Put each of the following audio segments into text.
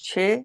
6,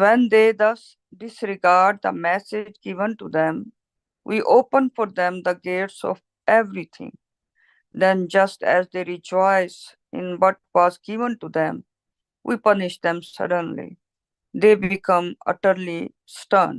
when they thus disregard the message given to them, we open for them the gates of everything. Then just as they rejoice in what was given to them, we punish them suddenly. They become utterly stern.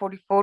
44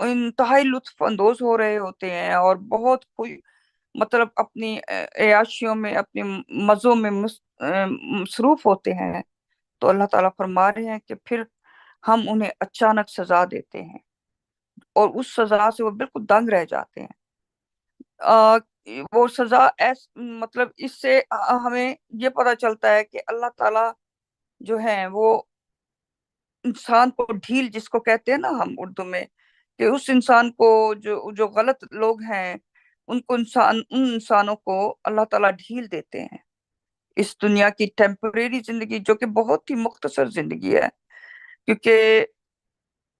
انتہائی لطف اندوز ہو رہے ہوتے ہیں اور بہت کوئی مطلب اپنی عیاشیوں میں، اپنے مزوں میں مصروف ہوتے ہیں، تو اللہ تعالیٰ فرما رہے ہیں کہ پھر ہم انہیں اچانک سزا دیتے ہیں اور اس سزا سے وہ بالکل دنگ رہ جاتے ہیں۔ آ، وہ سزا مطلب اس سے ہمیں یہ پتہ چلتا ہے کہ اللہ تعالیٰ جو ہے وہ انسان کو ڈھیل، جس کو کہتے ہیں نا ہم اردو میں، کہ اس انسان کو جو غلط لوگ ہیں ان انسانوں کو اللہ تعالیٰ ڈھیل دیتے ہیں اس دنیا کی ٹیمپریری زندگی، جو کہ بہت ہی مختصر زندگی ہے۔ کیونکہ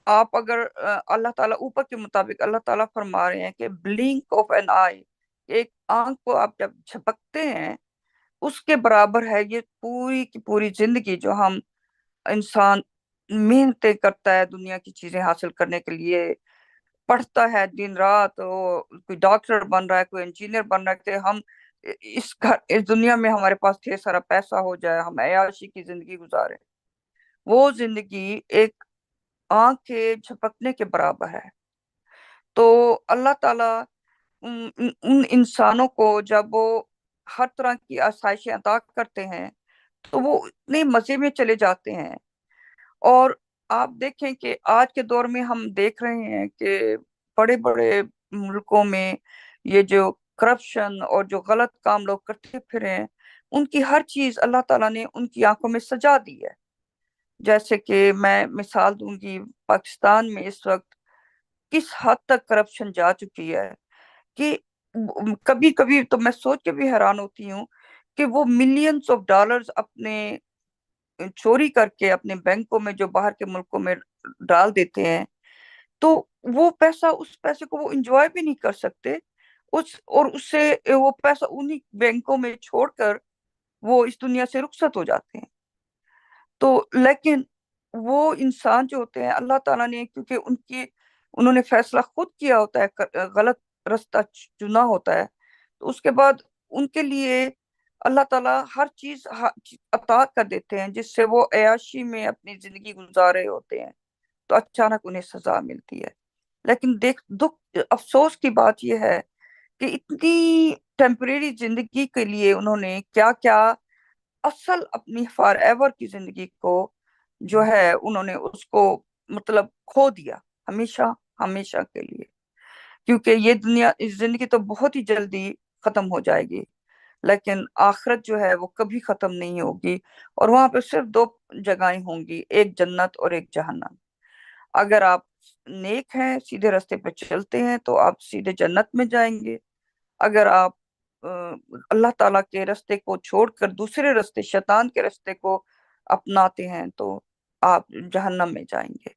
آپ اگر اللہ تعالیٰ اوپر کے مطابق اللہ تعالیٰ فرما رہے ہیں کہ بلنک آف این آئی، ایک آنکھ کو آپ جب جھپکتے ہیں اس کے برابر ہے یہ پوری کی پوری زندگی جو ہم انسان محنتیں کرتا ہے دنیا کی چیزیں حاصل کرنے کے لیے، پڑھتا ہے دن رات، وہ کوئی ڈاکٹر بن رہا ہے، کوئی انجینئر بن رہا ہے، کہ ہم اس دنیا میں ہمارے پاس ڈھیر سارا پیسہ ہو جائے، ہم عیاشی کی زندگی گزارے، وہ زندگی ایک آنکھ کے جھپکنے کے برابر ہے۔ تو اللہ تعالیٰ ان انسانوں کو جب وہ ہر طرح کی آسائشیں عطا کرتے ہیں تو وہ اتنے مزے میں چلے جاتے ہیں۔ اور آپ دیکھیں کہ آج کے دور میں ہم دیکھ رہے ہیں کہ بڑے بڑے ملکوں میں یہ جو کرپشن اور جو غلط کام لوگ کرتے پھرے ہیں، ان کی ہر چیز اللہ تعالیٰ نے ان کی آنکھوں میں سجا دی ہے۔ جیسے کہ میں مثال دوں گی، پاکستان میں اس وقت کس حد تک کرپشن جا چکی ہے کہ کبھی کبھی تو میں سوچ کے بھی حیران ہوتی ہوں کہ وہ ملینز آف ڈالرز اپنے چوری کر کے اپنے بینکوں میں جو باہر کے ملکوں میں ڈال دیتے ہیں، تو وہ پیسہ، اس پیسے کو وہ انجوائے بھی نہیں کر سکتے، اور اس سے وہ پیسہ انہی بینکوں میں چھوڑ کر وہ اس دنیا سے رخصت ہو جاتے ہیں۔ تو لیکن وہ انسان جو ہوتے ہیں اللہ تعالیٰ نے، کیونکہ انہوں نے فیصلہ خود کیا ہوتا ہے، غلط رستہ چنا ہوتا ہے، تو اس کے بعد ان کے لیے اللہ تعالیٰ ہر چیز عطا کر دیتے ہیں جس سے وہ عیاشی میں اپنی زندگی گزار رہے ہوتے ہیں، تو اچانک انہیں سزا ملتی ہے۔ لیکن دکھ افسوس کی بات یہ ہے کہ اتنی ٹیمپریری زندگی کے لیے انہوں نے کیا کیا اصل اپنی فار ایور کی زندگی کو جو ہے انہوں نے اس کو مطلب کھو دیا، ہمیشہ ہمیشہ کے لیے۔ کیونکہ یہ دنیا، اس زندگی تو بہت ہی جلدی ختم ہو جائے گی، لیکن آخرت جو ہے وہ کبھی ختم نہیں ہوگی، اور وہاں پہ صرف دو جگہیں ہوں گی، ایک جنت اور ایک جہنم۔ اگر آپ نیک ہیں، سیدھے راستے پہ چلتے ہیں، تو آپ سیدھے جنت میں جائیں گے۔ اگر آپ اللہ تعالیٰ کے راستے کو چھوڑ کر دوسرے راستے، شیطان کے راستے کو اپناتے ہیں، تو آپ جہنم میں جائیں گے۔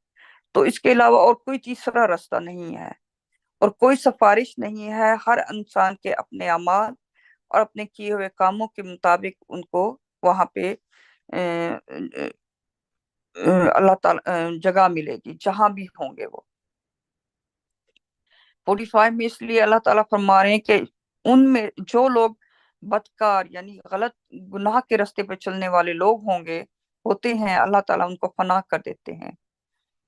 تو اس کے علاوہ اور کوئی تیسرا راستہ نہیں ہے، اور کوئی سفارش نہیں ہے۔ ہر انسان کے اپنے اعمال اور اپنے کیے ہوئے کاموں کے مطابق ان کو وہاں پہ اللہ تعالیٰ جگہ ملے گی، جہاں بھی ہوں گے وہ۔ 45 میں اس لیے اللہ تعالیٰ فرما رہے ہیں کہ ان میں جو لوگ بدکار یعنی غلط گناہ کے راستے پہ چلنے والے لوگ ہوتے ہیں، اللہ تعالیٰ ان کو فنا کر دیتے ہیں۔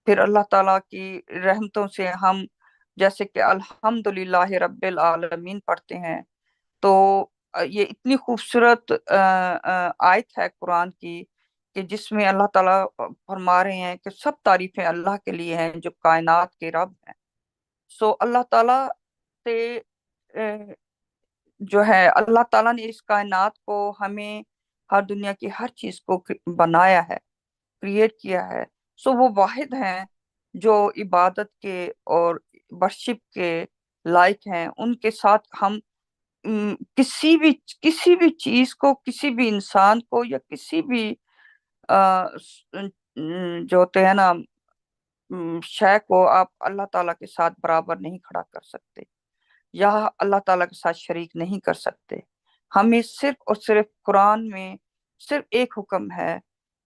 پھر اللہ تعالیٰ کی رحمتوں سے ہم جیسے کہ الحمدللہ رب العالمین پڑھتے ہیں، تو یہ اتنی خوبصورت آیت ہے قرآن کی کہ جس میں اللہ تعالیٰ فرما رہے ہیں کہ سب تعریفیں اللہ کے لیے ہیں جو کائنات کے رب ہیں۔ سو اللہ تعالیٰ سے جو ہے اللہ تعالیٰ نے اس کائنات کو، ہمیں، ہر دنیا کی ہر چیز کو بنایا ہے، کریٹ کیا ہے۔ سو وہ واحد ہیں جو عبادت کے اور ورشپ کے لائق ہیں۔ ان کے ساتھ ہم کسی بھی چیز کو، کسی بھی انسان کو، یا کسی بھی جو ہوتے ہیں نا شے کو، آپ اللہ تعالیٰ کے ساتھ برابر نہیں کھڑا کر سکتے، یا اللہ تعالیٰ کے ساتھ شریک نہیں کر سکتے۔ ہمیں صرف اور صرف قرآن میں صرف ایک حکم ہے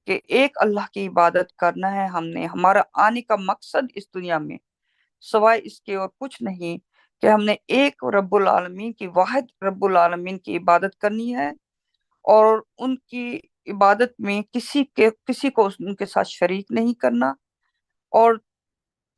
کہ ایک اللہ کی عبادت کرنا ہے۔ ہم نے، ہمارا آنے کا مقصد اس دنیا میں سوائے اس کے اور کچھ نہیں، کہ ہم نے ایک رب العالمین کی، واحد رب العالمین کی عبادت کرنی ہے، اور ان کی عبادت میں کسی کو ان کے ساتھ شریک نہیں کرنا، اور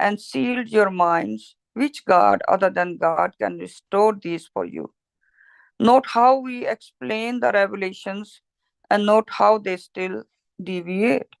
and sealed your minds, which God other than God can restore these for you? Note how we explain the revelations and note how they still deviate.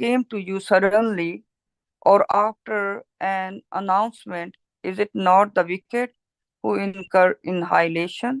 came to you suddenly or after an announcement, is it not the wicked who incur annihilation?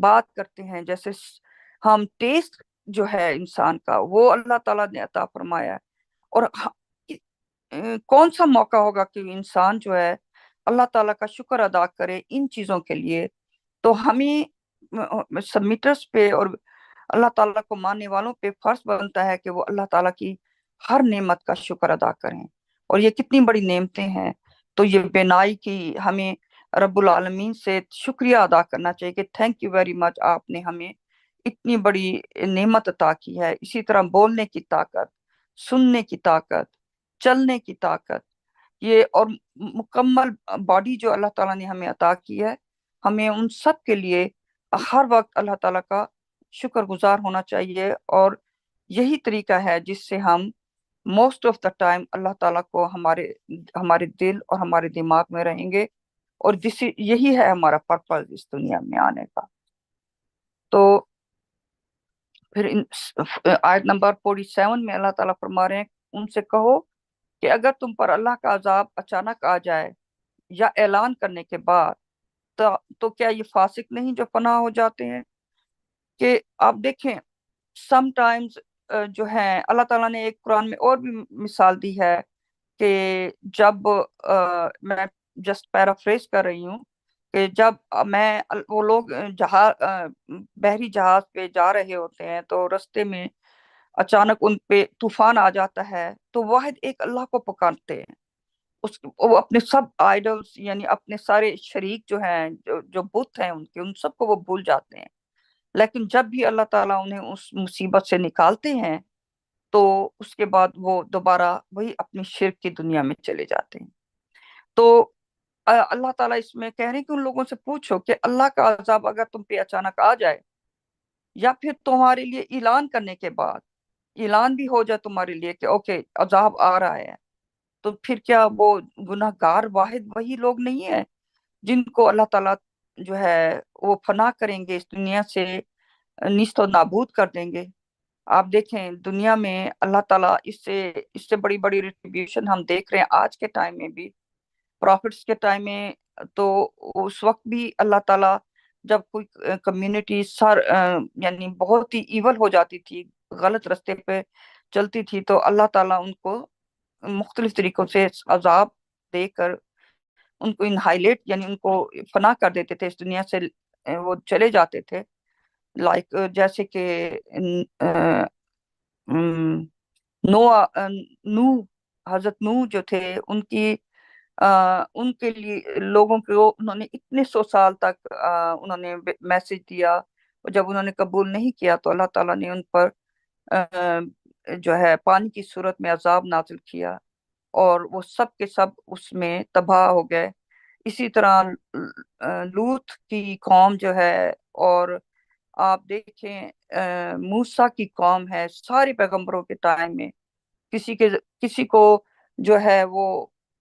بات کرتے ہیں، جیسے ہم test جو ہے انسان کا وہ اللہ تعالیٰ نے عطا فرمایا ہے۔ اور کون سا موقع ہوگا کہ انسان جو ہے اللہ تعالیٰ کا شکر ادا کرے ان چیزوں کے لیے؟ تو ہمیں سبمیٹرز پہ اور اللہ تعالیٰ کو ماننے والوں پہ فرض بنتا ہے کہ وہ اللہ تعالیٰ کی ہر نعمت کا شکر ادا کریں، اور یہ کتنی بڑی نعمتیں ہیں۔ تو یہ بینائی کی ہمیں رب العالمین سے شکریہ ادا کرنا چاہیے کہ تھینک یو ویری مچ، آپ نے ہمیں اتنی بڑی نعمت عطا کی ہے۔ اسی طرح بولنے کی طاقت، سننے کی طاقت، چلنے کی طاقت، یہ اور مکمل باڈی جو اللہ تعالیٰ نے ہمیں عطا کی ہے، ہمیں ان سب کے لیے ہر وقت اللہ تعالیٰ کا شکر گزار ہونا چاہیے۔ اور یہی طریقہ ہے جس سے ہم موسٹ آف دا ٹائم اللہ تعالیٰ کو ہمارے دل اور ہمارے دماغ میں رہیں گے، اور یہی ہے ہمارا پرپز اس دنیا میں آنے کا۔ تو پھر آیت نمبر 47 میں اللہ تعالیٰ فرما رہے ہیں، ان سے کہو کہ اگر تم پر اللہ کا عذاب اچانک آ جائے یا اعلان کرنے کے بعد، تو کیا یہ فاسق نہیں جو پناہ ہو جاتے ہیں؟ کہ آپ دیکھیں سم ٹائمز جو ہے اللہ تعالیٰ نے ایک قرآن میں اور بھی مثال دی ہے کہ جب میں جسٹ پیرافریز کر رہی ہوں کہ جب وہ لوگ بحری جہاز پہ جا رہے ہوتے ہیں تو رستے میں اچانک ان پہ طوفان آ جاتا ہے، تو واحد ایک اللہ کو پکارتے ہیں، وہ اپنے سب آئیڈلز یعنی اپنے سارے شریک جو ہیں، جو بت ہیں ان سب کو وہ بھول جاتے ہیں۔ لیکن جب بھی اللہ تعالیٰ انہیں اس مصیبت سے نکالتے ہیں تو اس کے بعد وہ دوبارہ وہی اپنی شرک کی دنیا میں چلے جاتے ہیں۔ تو اللہ تعالیٰ اس میں کہہ رہے ہیں کہ ان لوگوں سے پوچھو کہ اللہ کا عذاب اگر تم پہ اچانک آ جائے یا پھر تمہارے لیے اعلان کرنے کے بعد اعلان بھی ہو جائے تمہارے لیے کہ اوکے عذاب آ رہا ہے، تو پھر کیا وہ گناہ گار واحد وہی لوگ نہیں ہیں جن کو اللہ تعالیٰ جو ہے وہ فنا کریں گے، اس دنیا سے نیست و نابود کر دیں گے؟ آپ دیکھیں دنیا میں اللہ تعالیٰ اس سے بڑی بڑی ریٹریبیوشن ہم دیکھ رہے ہیں آج کے ٹائم میں بھی، پروفٹس کے ٹائم میں۔ تو اس وقت بھی اللہ تعالیٰ جب کوئی کمیونٹی یعنی بہت ہی ایول ہو جاتی تھی، غلط رستے پہ چلتی تھی، تو اللہ تعالیٰ ان کو مختلف طریقوں سے عذاب دے کر ان کو انہائلیٹ یعنی ان کو فنا کر دیتے تھے، اس دنیا سے وہ چلے جاتے تھے۔ لائک جیسے کہ نو نو حضرت نو جو تھے ان کے لیے لوگوں کو انہوں نے اتنے 100 سال تک انہوں نے میسج دیا، اور جب انہوں نے قبول نہیں کیا تو اللہ تعالیٰ نے ان پر جو ہے پانی کی صورت میں عذاب نازل کیا، اور وہ سب کے سب اس میں تباہ ہو گئے۔ اسی طرح لوط کی قوم جو ہے، اور آپ دیکھیں موسیٰ کی قوم ہے، سارے پیغمبروں کے ٹائم میں کسی کو جو ہے وہ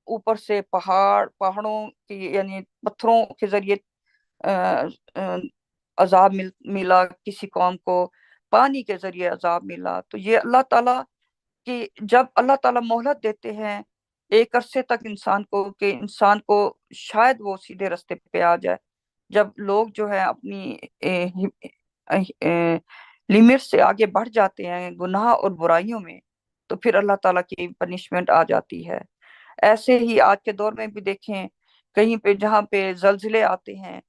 اوپر سے پہاڑوں کی یعنی پتھروں کے ذریعے عذاب ملا، کسی قوم کو پانی کے ذریعے عذاب ملا۔ تو یہ اللہ تعالیٰ کہ جب اللہ تعالیٰ مہلت دیتے ہیں ایک عرصے تک انسان کو کہ انسان کو شاید وہ سیدھے رستے پہ آ جائے، جب لوگ جو ہے اپنی لمٹ سے آگے بڑھ جاتے ہیں گناہ اور برائیوں میں، تو پھر اللہ تعالیٰ کی پنشمنٹ آ جاتی ہے۔ ایسے ہی آج کے دور میں بھی دیکھیں کہیں پہ جہاں پہ زلزلے آتے ہیں،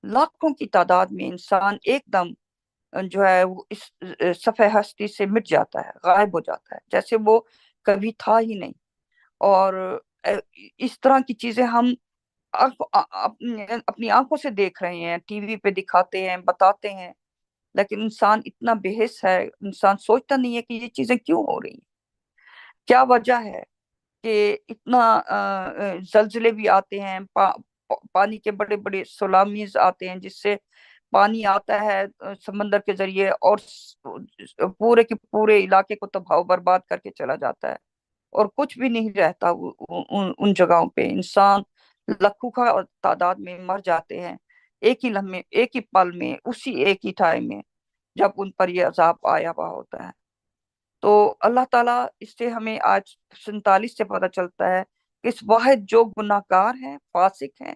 لاکھوں کی تعداد میں انسان ایک دم جو ہے وہ اس صفحہ ہستی سے مٹ جاتا ہے، غائب ہو جاتا ہے، جیسے وہ کبھی تھا ہی نہیں۔ اور اس طرح کی چیزیں ہم اپنی آنکھوں سے دیکھ رہے ہیں، ٹی وی پہ دکھاتے ہیں، بتاتے ہیں، لیکن انسان اتنا بے حس ہے، انسان سوچتا نہیں ہے کہ یہ چیزیں کیوں ہو رہی ہیں، کیا وجہ ہے کہ اتنا زلزلے بھی آتے ہیں، پانی کے بڑے بڑے سونامیز آتے ہیں جس سے پانی آتا ہے سمندر کے ذریعے اور پورے کے پورے علاقے کو تباہ و برباد کر کے چلا جاتا ہے، اور کچھ بھی نہیں رہتا ان جگہوں پہ۔ انسان لاکھوں کا تعداد میں مر جاتے ہیں ایک ہی لمحے، ایک ہی پل میں، اسی ایک ہی ٹائم میں جب ان پر یہ عذاب آیا ہوا ہوتا ہے۔ تو اللہ تعالیٰ اس سے ہمیں آج 47 سے پتہ چلتا ہے کہ اس واحد جو گناہ گار ہیں، فاسق ہیں،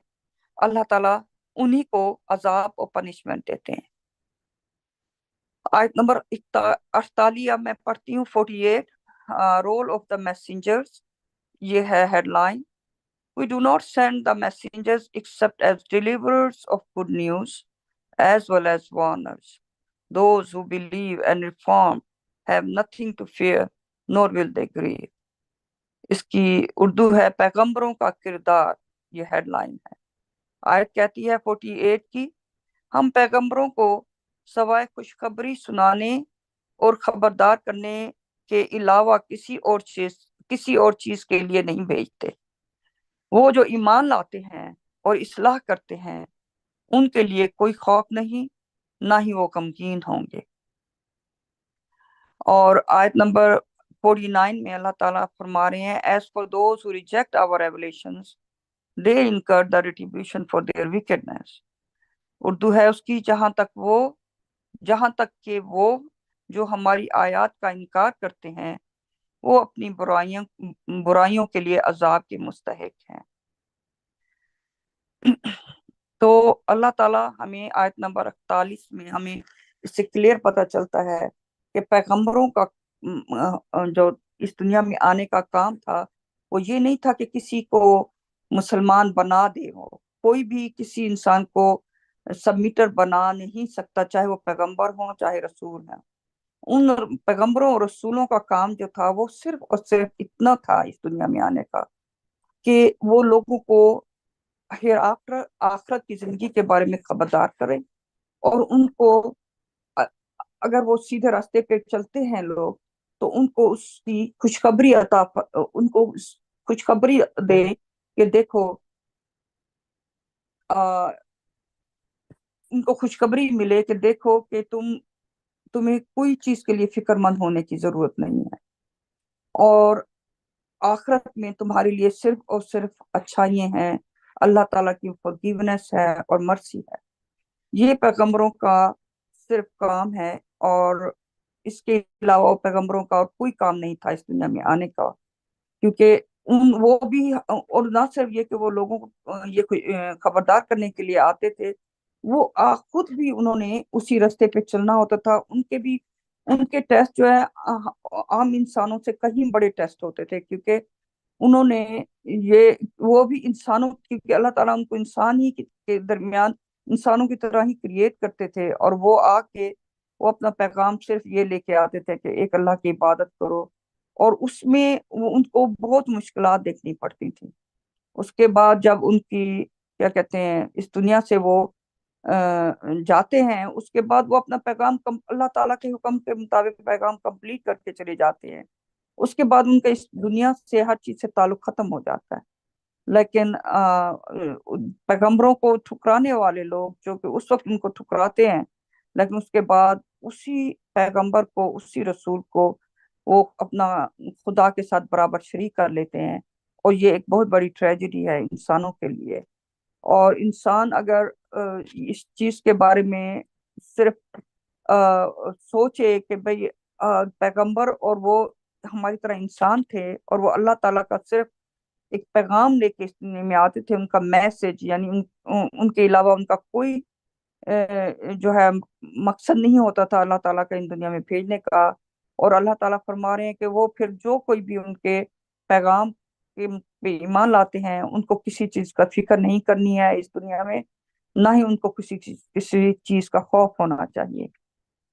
اللہ تعالیٰ انہی کو عذاب اور پنشمنٹ دیتے ہیں۔ آیت نمبر 48 میں پڑھتی ہوں 48 رول آف دا میسنجرز. یہ ہے headline. We do not send the messengers except as deliverers of good news as well as warners. Those who believe and reform have nothing to fear, nor will they grieve. اس کی اردو ہے پیغمبروں کا کردار. یہ head line ہے. آیت کہتی ہے 48 کی، ہم پیغمبروں کو سوائے خوشخبری سنانے اور خبردار کرنے کے علاوہ کسی اور چیز کے لیے نہیں بھیجتے. وہ جو ایمان لاتے ہیں اور اصلاح کرتے ہیں ان کے لیے کوئی خوف نہیں، نہ ہی وہ غمگین ہوں گے. اور آیت نمبر 49 میں اللہ تعالیٰ فرما رہے ہیں as for those who reject our revelations they incur the retribution for their wickedness. Urdu ہے اس کی جہاں تک کہ وہ جو ہماری آیات کا انکار کرتے ہیں وہ اپنی برائیوں کے لیے عذاب کے مستحق ہیں. تو اللہ تعالیٰ ہمیں آیت نمبر 48 میں ہمیں اس سے کلیئر پتہ چلتا ہے کہ پیغمبروں کا جو اس دنیا میں آنے کا کام تھا وہ یہ نہیں تھا کہ کسی کو مسلمان بنا دے. ہو کوئی بھی کسی انسان کو سبمیٹر بنا نہیں سکتا، چاہے وہ پیغمبر ہوں چاہے رسول ہیں. ان پیغمبروں اور رسولوں کا کام جو تھا وہ صرف اور صرف اتنا تھا اس دنیا میں آنے کا کہ وہ لوگوں کو ہیر آفٹر آخرت کی زندگی کے بارے میں خبردار کریں، اور ان کو اگر وہ سیدھے راستے پہ چلتے ہیں لوگ تو ان کو اس کی ان کو خوشخبری دے کہ دیکھو ان کو خوشخبری ملے کہ دیکھو کہ تمہیں کوئی چیز کے لیے فکر مند ہونے کی ضرورت نہیں ہے، اور آخرت میں تمہارے لیے صرف اور صرف اچھائیاں ہیں، اللہ تعالیٰ کی فورگیونیس ہے اور مرسی ہے. یہ پیغمبروں کا صرف کام ہے، اور اس کے علاوہ پیغمبروں کا اور کوئی کام نہیں تھا اس دنیا میں آنے کا. کیونکہ وہ بھی، اور نہ صرف یہ کہ وہ لوگوں کو یہ خبردار کرنے کے لیے آتے تھے، وہ خود بھی انہوں نے اسی راستے پہ چلنا ہوتا تھا. ان کے ٹیسٹ جو ہے عام انسانوں سے کہیں بڑے ٹیسٹ ہوتے تھے، کیونکہ انہوں نے وہ بھی انسانوں، کیونکہ اللہ تعالیٰ ان کو انسان ہی کے درمیان انسانوں کی طرح ہی کریٹ کرتے تھے، اور وہ آ کے وہ اپنا پیغام صرف یہ لے کے آتے تھے کہ ایک اللہ کی عبادت کرو، اور اس میں ان کو بہت مشکلات دیکھنی پڑتی تھی. اس کے بعد جب ان کی کیا کہتے ہیں اس دنیا سے وہ جاتے ہیں، اس کے بعد وہ اپنا پیغام اللہ تعالیٰ کے حکم کے مطابق پیغام کمپلیٹ کر کے چلے جاتے ہیں. اس کے بعد ان کا اس دنیا سے ہر چیز سے تعلق ختم ہو جاتا ہے. لیکن پیغمبروں کو ٹھکرانے والے لوگ جو کہ اس وقت ان کو ٹھکراتے ہیں، لیکن اس کے بعد اسی پیغمبر کو، اسی رسول کو وہ اپنا خدا کے ساتھ برابر شریک کر لیتے ہیں، اور یہ ایک بہت بڑی ٹریجڈی ہے انسانوں کے لیے. اور انسان اگر اس چیز کے بارے میں صرف سوچے کہ بھئی پیغمبر اور وہ ہماری طرح انسان تھے، اور وہ اللہ تعالیٰ کا صرف ایک پیغام لے کے اس دنیا میں آتے تھے، ان کا میسج، یعنی ان کے علاوہ ان کا کوئی جو ہے مقصد نہیں ہوتا تھا اللہ تعالیٰ کا ان دنیا میں بھیجنے کا. اور اللہ تعالیٰ فرما رہے ہیں کہ وہ پھر جو کوئی بھی ان کے پیغام کے پہ ایمان لاتے ہیں ان کو کسی چیز کا فکر نہیں کرنی ہے اس دنیا میں، نہ ہی ان کو کسی چیز کا خوف ہونا چاہیے.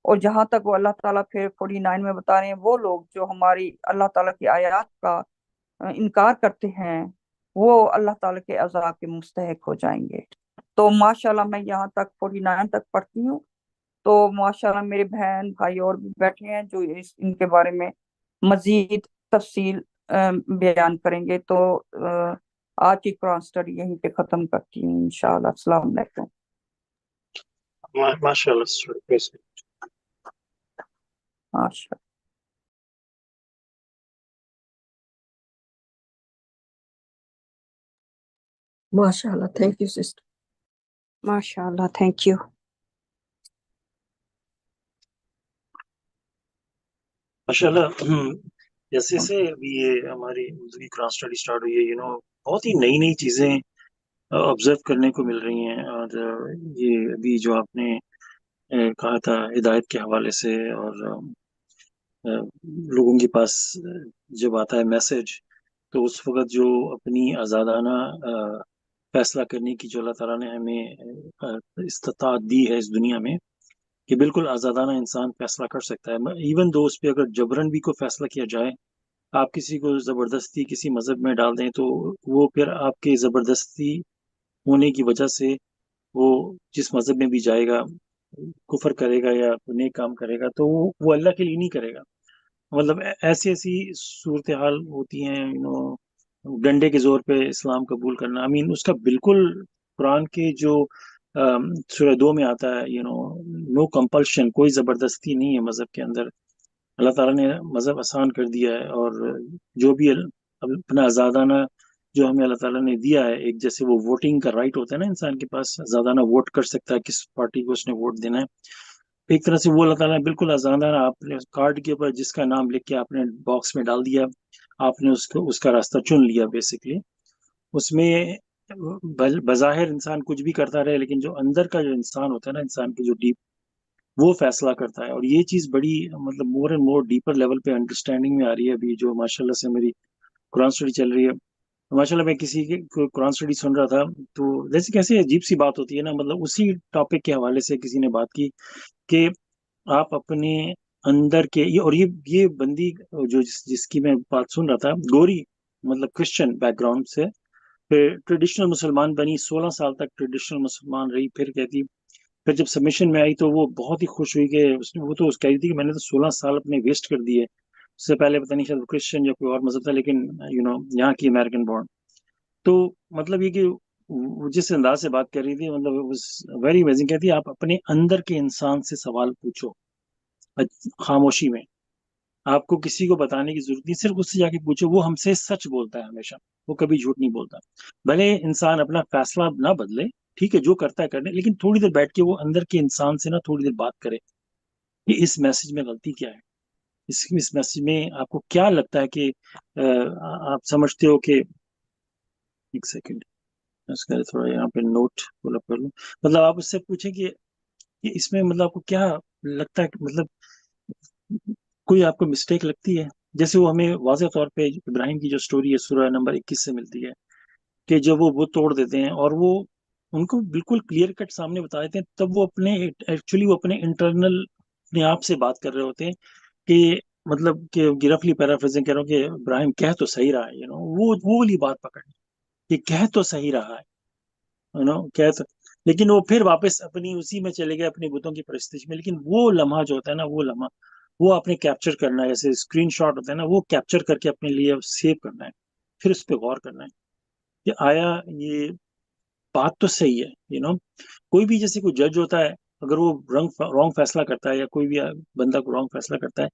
اور جہاں تک وہ اللہ تعالیٰ پھر 49 میں بتا رہے ہیں وہ لوگ جو ہماری اللہ تعالیٰ کی آیات کا انکار کرتے ہیں وہ اللہ تعالیٰ کے عذاب کے مستحق ہو جائیں گے. تو ماشاءاللہ میں یہاں تک 49 تک پڑھتی ہوں. تو ماشاءاللہ میرے بہن بھائی اور بھی بیٹھے ہیں جو ان کے بارے میں مزید تفصیل بیان کریں گے. تو آج کی قرآن سٹڈی یہیں پہ ختم کرتی ہوں انشاءاللہ. السلام علیکم. ماشاءاللہ. ماشاءاللہ. MashaAllah. Thank you, sister. ماشاءاللہ. Thank you. ماشاءاللہ. جیسے سے ابھی یہ ہماری اردو قرآن اسٹڈی اسٹارٹ ہوئی ہے، بہت ہی نئی نئی چیزیں آبزرو کرنے کو مل رہی ہیں. اور یہ ابھی جو آپ نے کہا تھا ہدایت کے حوالے سے، اور لوگوں کے پاس جب آتا ہے میسج تو اس وقت جو اپنی آزادانہ فیصلہ کرنے کی جو اللہ تعالیٰ نے ہمیں استطاعت دی ہے اس دنیا میں، کہ بالکل آزادانہ انسان فیصلہ کر سکتا ہے، ایون دو اس پہ اگر جبرن بھی کوئی فیصلہ کیا جائے، آپ کسی کو زبردستی کسی مذہب میں ڈال دیں تو وہ پھر آپ کے زبردستی ہونے کی وجہ سے وہ جس مذہب میں بھی جائے گا، کفر کرے گا یا نیک کام کرے گا، تو وہ اللہ کے لیے نہیں کرے گا۔ مطلب ایسی ایسی صورتحال ہوتی ہیں، ڈنڈے کے زور پہ اسلام قبول کرنا، اس کا بالکل قرآن کے جو سورہ 2 میں آتا ہے، نو کمپلشن، کوئی زبردستی نہیں ہے مذہب کے اندر۔ اللہ تعالیٰ نے مذہب آسان کر دیا ہے، اور جو بھی اپنا آزادانہ جو ہمیں اللہ تعالیٰ نے دیا ہے، ایک جیسے وہ ووٹنگ کا رائٹ ہوتا ہے نا، انسان کے پاس آزادانہ ووٹ کر سکتا ہے کس پارٹی کو اس نے ووٹ دینا ہے، ایک طرح سے وہ اللہ تعالیٰ نے بالکل آزادانہ آپ نے کارڈ کے اوپر جس کا نام لکھ کے آپ نے باکس میں ڈال دیا، آپ نے اس کا راستہ چن لیا بیسکلی۔ اس میں بظاہر انسان کچھ بھی کرتا رہے، لیکن جو اندر کا جو انسان ہوتا ہے نا، انسان کی جو ڈیپ، وہ فیصلہ کرتا ہے۔ اور یہ چیز بڑی مطلب more and more deeper level پہ انڈرسٹینڈنگ میں آ رہی ہے ابھی، جو ماشاء اللہ سے میری قرآن اسٹڈی چل رہی ہے۔ ماشاء اللہ میں کسی کے قرآن اسٹڈی سن رہا تھا، تو جیسے کیسے عجیب سی بات ہوتی ہے نا، مطلب اسی ٹاپک کے حوالے سے کسی نے بات کی کہ آپ اپنے اندر کے یہ بندی جو جس کی میں بات سن رہا تھا، گوری، مطلب کرسچن بیک گراؤنڈ سے، پھر ٹریڈیشنل مسلمان بنی، 16 سال تک ٹریڈیشنل مسلمان رہی، پھر جب سبمیشن میں آئی تو وہ بہت ہی خوش ہوئی کہ وہ تو کہہ رہی تھی کہ میں نے تو 16 سال اپنے ویسٹ کر دیے، اس سے پہلے پتہ نہیں شاید کرسچن یا کوئی اور مذہب تھا، لیکن یہاں کی امریکن بورن۔ تو مطلب یہ کہ وہ جس انداز سے بات کر رہی تھی، مطلب ویری امیزنگ، کہتی ہے آپ اپنے اندر کے انسان سے سوال پوچھو خاموشی میں، آپ کو کسی کو بتانے کی ضرورت نہیں، صرف اس سے جا کے پوچھو، وہ ہم سے سچ بولتا ہے ہمیشہ، وہ کبھی جھوٹ نہیں بولتا۔ بھلے انسان اپنا فیصلہ نہ بدلے، ٹھیک ہے، جو کرتا ہے کرنے، لیکن تھوڑی دیر بیٹھ کے وہ اندر کے انسان سے نا تھوڑی دیر بات کرے کہ اس میسج میں غلطی کیا ہے، اس میسج میں آپ کو کیا لگتا ہے کہ آپ سمجھتے ہو کہ، ایک سیکنڈ تھوڑا یہاں پہ نوٹ پل اپ کر لوں، مطلب آپ اس سے پوچھیں کہ اس میں مطلب آپ کو کیا لگتا ہے کہ مطلب کوئی آپ کو مسٹیک لگتی ہے، جیسے وہ ہمیں واضح طور پہ ابراہیم کی جو سٹوری ہے سورہ نمبر 21 سے ملتی ہے، کہ جب وہ توڑ دیتے ہیں اور وہ ان کو بالکل کلیئر کٹ سامنے بتا دیتے ہیں، تب وہ ایکچولی وہ اپنے انٹرنل اپنے آپ سے بات کر رہے ہوتے ہیں کہ مطلب کہ رفلی پیرافریزنگ کہہ رہا ہوں کہ ابراہیم کہہ تو صحیح رہا ہے، وہ والی بات پکڑنی کہ کہہ تو صحیح رہا ہے، لیکن وہ پھر واپس اپنی اسی میں چلے گئے، اپنی بتوں کی پرستش میں۔ لیکن وہ لمحہ جو ہوتا ہے نا، وہ لمحہ وہ آپ نے کیپچر کرنا ہے، جیسے اسکرین شاٹ ہوتا ہے نا، وہ کیپچر کر کے اپنے لیے سیو کرنا ہے، پھر اس پہ غور کرنا ہے کہ آیا یہ بات تو صحیح ہے۔ کوئی بھی جیسے کوئی جج ہوتا ہے، اگر وہ رانگ فیصلہ کرتا ہے، یا کوئی بھی بندہ کو رانگ فیصلہ کرتا ہے،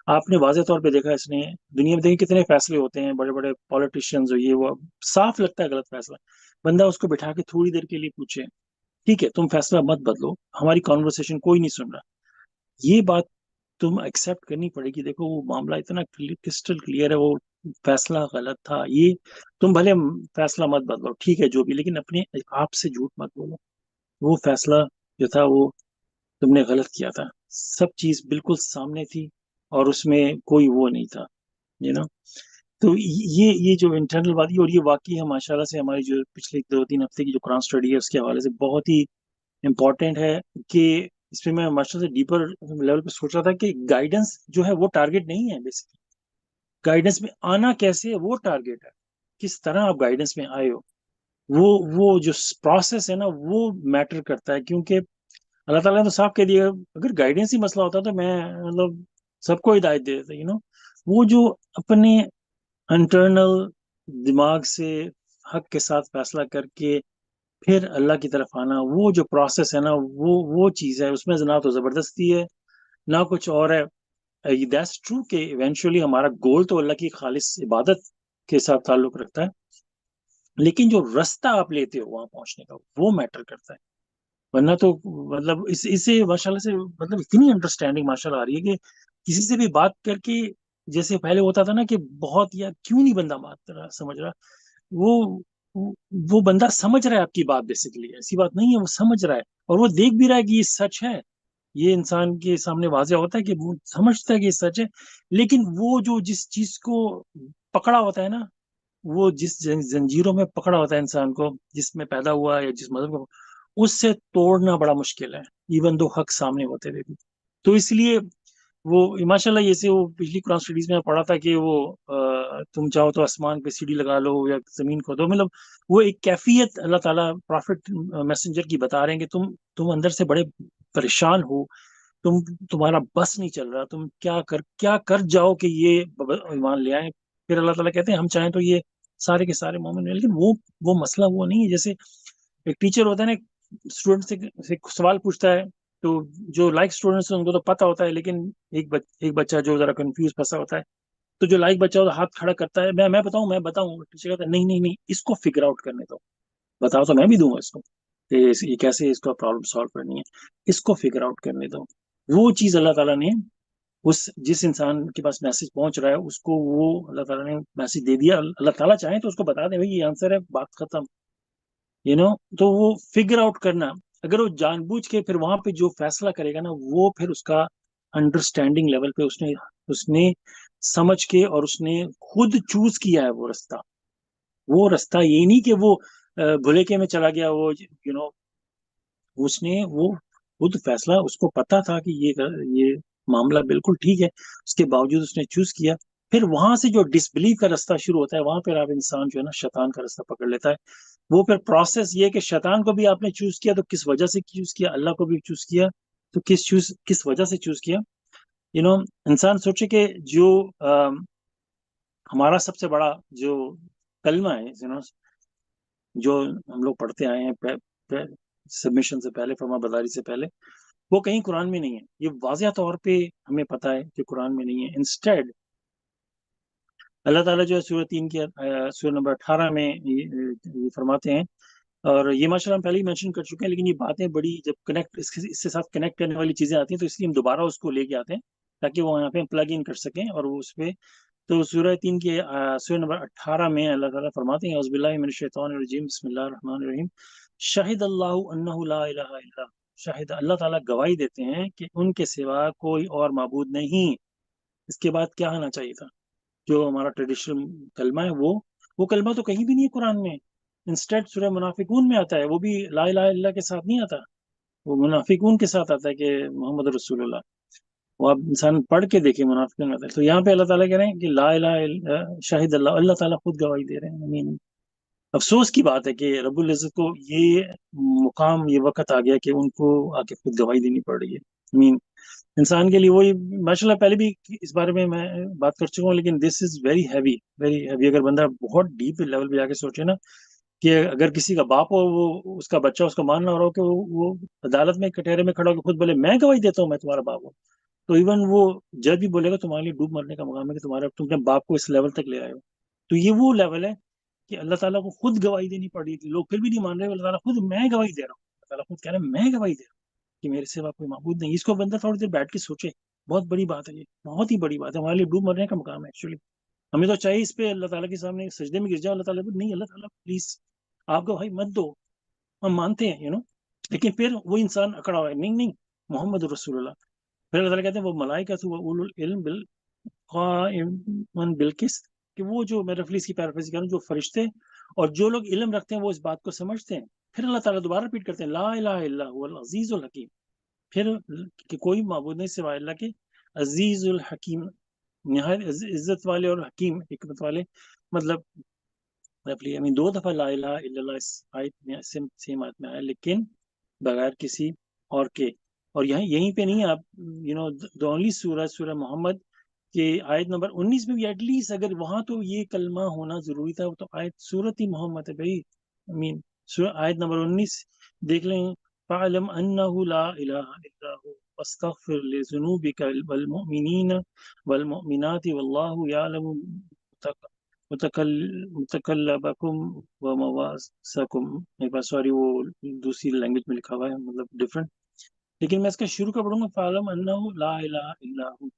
آپ نے واضح طور پہ دیکھا، اس نے دنیا میں دیکھیں کتنے فیصلے ہوتے ہیں، بڑے بڑے پالیٹیشینز، وہ صاف لگتا ہے غلط فیصلہ، بندہ اس کو بٹھا کے تھوڑی دیر کے لیے پوچھے، ٹھیک ہے تم فیصلہ مت بدلو، ہماری کانورسیشن کوئی نہیں سن رہا، یہ بات تم ایکسیپٹ کرنی پڑے گی، دیکھو وہ معاملہ اتنا کرسٹل کلیئر ہے، وہ فیصلہ غلط تھا، یہ تم بھلے فیصلہ مت بدلو، ٹھیک ہے جو بھی، لیکن اپنے آپ سے جھوٹ مت بولو، وہ فیصلہ جو تھا وہ تم نے غلط کیا تھا، سب چیز بالکل سامنے تھی، اور اس میں کوئی وہ نہیں تھا، تو یہ جو انٹرنل بات، اور یہ واقعی ہے ماشاء اللہ سے ہماری جو پچھلے 2-3 ہفتے کی جو قرآن اسٹڈی ہے، اس کے حوالے سے بہت ہی امپورٹنٹ ہے، کہ اس میں ماشاء اللہ سے ڈیپر لیول پہ سوچ رہا تھا کہ گائیڈنس جو ہے وہ ٹارگیٹ نہیں ہے، بیسکلی گائیڈنس میں آنا کیسے ہے وہ ٹارگیٹ ہے، کس طرح آپ گائیڈنس میں آئے ہو، وہ جو پروسیس ہے نا وہ میٹر کرتا ہے، کیونکہ اللہ تعالیٰ نے تو صاف کہہ دیا، اگر گائیڈنس ہی مسئلہ ہوتا تو میں مطلب سب کو ہدایت دے دیتا، وہ جو اپنے انٹرنل دماغ سے حق کے ساتھ فیصلہ کر کے پھر اللہ کی طرف آنا، وہ جو پروسیس ہے نا وہ چیز ہے، اس میں نہ تو زبردستی ہے نہ کچھ اور ہے۔ دیٹس ٹرو کہ ایونچولی ہمارا گول تو اللہ کی خالص عبادت کے ساتھ تعلق رکھتا ہے، لیکن جو رستہ آپ لیتے ہو وہاں پہنچنے کا وہ میٹر کرتا ہے، ورنہ تو مطلب اس سے ماشاء اللہ سے مطلب اتنی انڈرسٹینڈنگ ماشاء اللہ آ رہی ہے کہ کسی سے بھی بات کر کے، جیسے پہلے ہوتا تھا نا کہ بہت یا کیوں نہیں بندہ بات سمجھ رہا، وہ بندہ سمجھ رہا ہے آپ کی بات، بیسیکلی ایسی بات نہیں ہے، وہ سمجھ رہا ہے اور وہ دیکھ بھی رہا ہے کہ یہ سچ ہے، یہ انسان کے سامنے واضح ہوتا ہے کہ وہ سمجھتا ہے کہ یہ سچ ہے، لیکن وہ جو جس چیز کو پکڑا ہوتا ہے نا، وہ جس زنجیروں میں پکڑا ہوتا ہے انسان کو، جس میں پیدا ہوا یا جس مذہب کو، اس سے توڑنا بڑا مشکل ہے، ایون دو حق سامنے ہوتے ہوئے بھی۔ تو اس لیے وہ ماشاء اللہ، جیسے وہ پچھلی قرآن اسٹڈیز میں پڑھا تھا کہ وہ تم چاہو تو آسمان پہ سیڑھی لگا لو یا زمین کھودو، مطلب وہ ایک کیفیت اللہ تعالیٰ پرافٹ میسنجر کی بتا رہے ہیں کہ تم اندر سے بڑے پریشان ہو، تمہارا بس نہیں چل رہا، تم کیا کر جاؤ کہ یہ ایمان لے آئیں۔ پھر اللہ تعالیٰ کہتے ہیں ہم چاہیں تو یہ سارے کے سارے مومن ہیں، لیکن وہ مسئلہ وہ نہیں ہے۔ جیسے ایک ٹیچر ہوتا ہے نا، اسٹوڈنٹ سے سوال پوچھتا ہے، تو جو لائک اسٹوڈنٹس ہیں ان کو تو پتہ ہوتا ہے، لیکن ایک بچہ جو ذرا کنفیوز پھنسا ہوتا ہے، تو جو لائک بچہ ہوتا ہے ہاتھ کھڑا کرتا ہے، میں بتاؤں، ٹیچر کہتا ہے نہیں نہیں نہیں، اس کو فگر آؤٹ کرنے دو، بتاؤ تو میں بھی دوں گا اس کو کہ یہ کیسے اس کو پرابلم سالو کرنی ہے، اس کو فگر آؤٹ کرنے دو۔ وہ چیز اللہ تعالیٰ نے جس انسان کے پاس میسج پہنچ رہا ہے اس کو وہ اللہ تعالیٰ نے میسج دے دیا۔ اللہ تعالیٰ چاہیں تو اس کو بتا دیں بھائی یہ آنسر ہے، بات ختم، تو وہ فگر آؤٹ کرنا، اگر وہ جان بوجھ کے پھر وہاں پہ جو فیصلہ کرے گا نا، وہ پھر اس کا انڈرسٹینڈنگ لیول پہ اس نے سمجھ کے اور اس نے خود چوز کیا ہے وہ رستہ یہ نہیں کہ وہ بھلے کے میں چلا گیا، وہ اس نے وہ خود فیصلہ، اس کو پتا تھا کہ یہ معاملہ بالکل ٹھیک ہے، اس کے باوجود اس نے چوز کیا۔ پھر وہاں سے جو ڈسبلیف کا رستہ شروع ہوتا ہے، وہاں پہ آپ انسان جو ہے نا شیطان کا رستہ پکڑ لیتا ہے۔ وہ پھر پروسیس یہ کہ شیطان کو بھی آپ نے چوز کیا تو کس وجہ سے چوز کیا، اللہ کو بھی چوز کیا تو کس وجہ سے چوز کیا۔ انسان سوچے کہ جو ہمارا سب سے بڑا جو کلمہ ہے، جو ہم لوگ پڑھتے آئے ہیں سبمیشن سے پہلے، فرما برداری سے پہلے، وہ کہیں قرآن میں نہیں ہے۔ یہ واضح طور پہ ہمیں پتا ہے کہ قرآن میں نہیں ہے۔ انسٹیڈ اللہ تعالیٰ جو ہے سورہ 3 کی سورہ نمبر 18 میں یہ فرماتے ہیں، اور یہ ماشاء اللہ ہم پہلے ہی مینشن کر چکے ہیں، لیکن یہ باتیں بڑی جب اس سے ساتھ کنیکٹ کرنے والی چیزیں آتی ہیں تو اس لیے ہم دوبارہ اس کو لے کے آتے ہیں تاکہ وہ یہاں پہ پلگ ان کر سکیں، اور وہ اس پہ تو سورہ 3 کی سورہ نمبر 18 میں اللہ تعالیٰ فرماتے ہیں اعوذ باللہ من الشیطان الرجیم بسم اللہ الرحمن الرحیم شہد اللہ انہ لا الہ الا شاہد، اللہ تعالیٰ گواہی دیتے ہیں کہ ان کے سوا کوئی اور معبود نہیں۔ اس کے بعد کیا آنا چاہیے تھا؟ جو ہمارا ٹریڈیشنل کلمہ ہے، وہ کلمہ تو کہیں بھی نہیں ہے قرآن میں۔ انسٹیڈ سورہ منافقون میں آتا ہے، وہ بھی لا الہ الا اللہ کے ساتھ نہیں آتا، وہ منافقون کے ساتھ آتا ہے کہ محمد رسول اللہ۔ وہ آپ انسان پڑھ کے دیکھیں منافقون میں آتا ہے۔ تو یہاں پہ اللہ تعالیٰ کہہ رہے ہیں کہ لا الہ الا شاہد اللہ تعالیٰ خود گواہی دے رہے ہیں۔ آمین۔ افسوس کی بات ہے کہ رب العزت کو یہ مقام، یہ وقت آ گیا کہ ان کو آ کے خود گواہی دینی پڑ رہی ہے۔ آمین۔ انسان کے لیے وہی ماشاء اللہ پہلے بھی اس بارے میں بات کر چکا ہوں، لیکن this is very heavy, very heavy. اگر بندہ بہت ڈیپ لیول پہ جا کے سوچے نا کہ اگر کسی کا باپ ہو، وہ اس کا بچہ اس کو مان نہ رہا ہو کہ وہ عدالت میں کٹہرے میں کھڑا ہو کے خود بولے میں گواہی دیتا ہوں میں تمہارا باپ ہوں، تو ایون وہ جج بھی بولے گا تمہارے لیے ڈوب مرنے کا مقام ہے کہ تم اپنے باپ کو اس لیول تک لے آئے ہو۔ تو یہ وہ لیول ہے کہ اللہ تعالیٰ کو خود گواہی دینی پڑ رہی تھی، لوگ پھر بھی نہیں مان رہے، اللہ تعالیٰ خود میں گواہی دے رہا ہوں، اللہ تعالیٰ خود کہہ رہے ہیں میں گواہی دے رہا ہوں کہ میرے سوا کوئی معبود نہیں۔ اس کو بندہ تھوڑی دیر بیٹھ کے سوچے، بہت بڑی بات ہے، یہ بہت ہی بڑی بات ہے، ہمارے لیے ڈوب مرنے کا مقام ہے ایکچولی۔ ہمیں تو چاہیے اس پہ اللہ تعالیٰ کے سامنے سجدے میں گر جاؤ، اللہ تعالیٰ نہیں، اللہ تعالیٰ پلیز آپ گواہی مت دو، ہم مانتے ہیں لیکن پھر وہ انسان اکڑا ہوا ہے، نہیں نہیں محمد رسول اللہ۔ پھر اللہ تعالیٰ کہتے ہیں وہ ملائکۃ و اولو العلم قائما بالقسط، کہ وہ جو میں رفلی اس کی پیرافریز کروں، جو فرشتے اور جو لوگ علم رکھتے ہیں وہ اس بات کو سمجھتے ہیں۔ پھر اللہ تعالیٰ دوبارہ ریپیٹ کرتے ہیں لا الہ الا هو العزیز الحکیم، پھر کہ کوئی معبود نہیں سوائے اللہ کے عزیز الحکیم، نہایت عزت والے اور حکیم حکمت والے۔ مطلب دو دفعہ لا الہ الا اللہ اس آیت میں سیم آیت میں آیا، لیکن بغیر کسی اور کے۔ اور یہیں پہ نہیں، آپ the only سورہ محمد کے آیت نمبر 19 میں بھی ایٹ لیسٹ اگر وہاں تو یہ کلمہ ہونا ضروری تھا، تو آیت سورت ہی محمد ہے بھائی۔ آیت نمبر 19 دیکھ لیں، فَاعْلَمْ أَنَّهُ لَا إِلَهَ إِلَّا هُوَ وَاسْتَغْفِرْ لِذُنُوبِكَ وَالْمُؤْمِنِينَ وَالْمُؤْمِنَاتِ وَاللَّهُ يَعْلَمُ متقلبکم و مواسکم۔ میرے پاس سوری وہ دوسری لینگویج میں لکھا ہوا ہے، مطلب ڈفرنٹ، لیکن میں اس کا شروع کا پڑھوں گا فَاعْلَمْ أَنَّهُ لَا إِلَهَ إِلَّا هُوَ،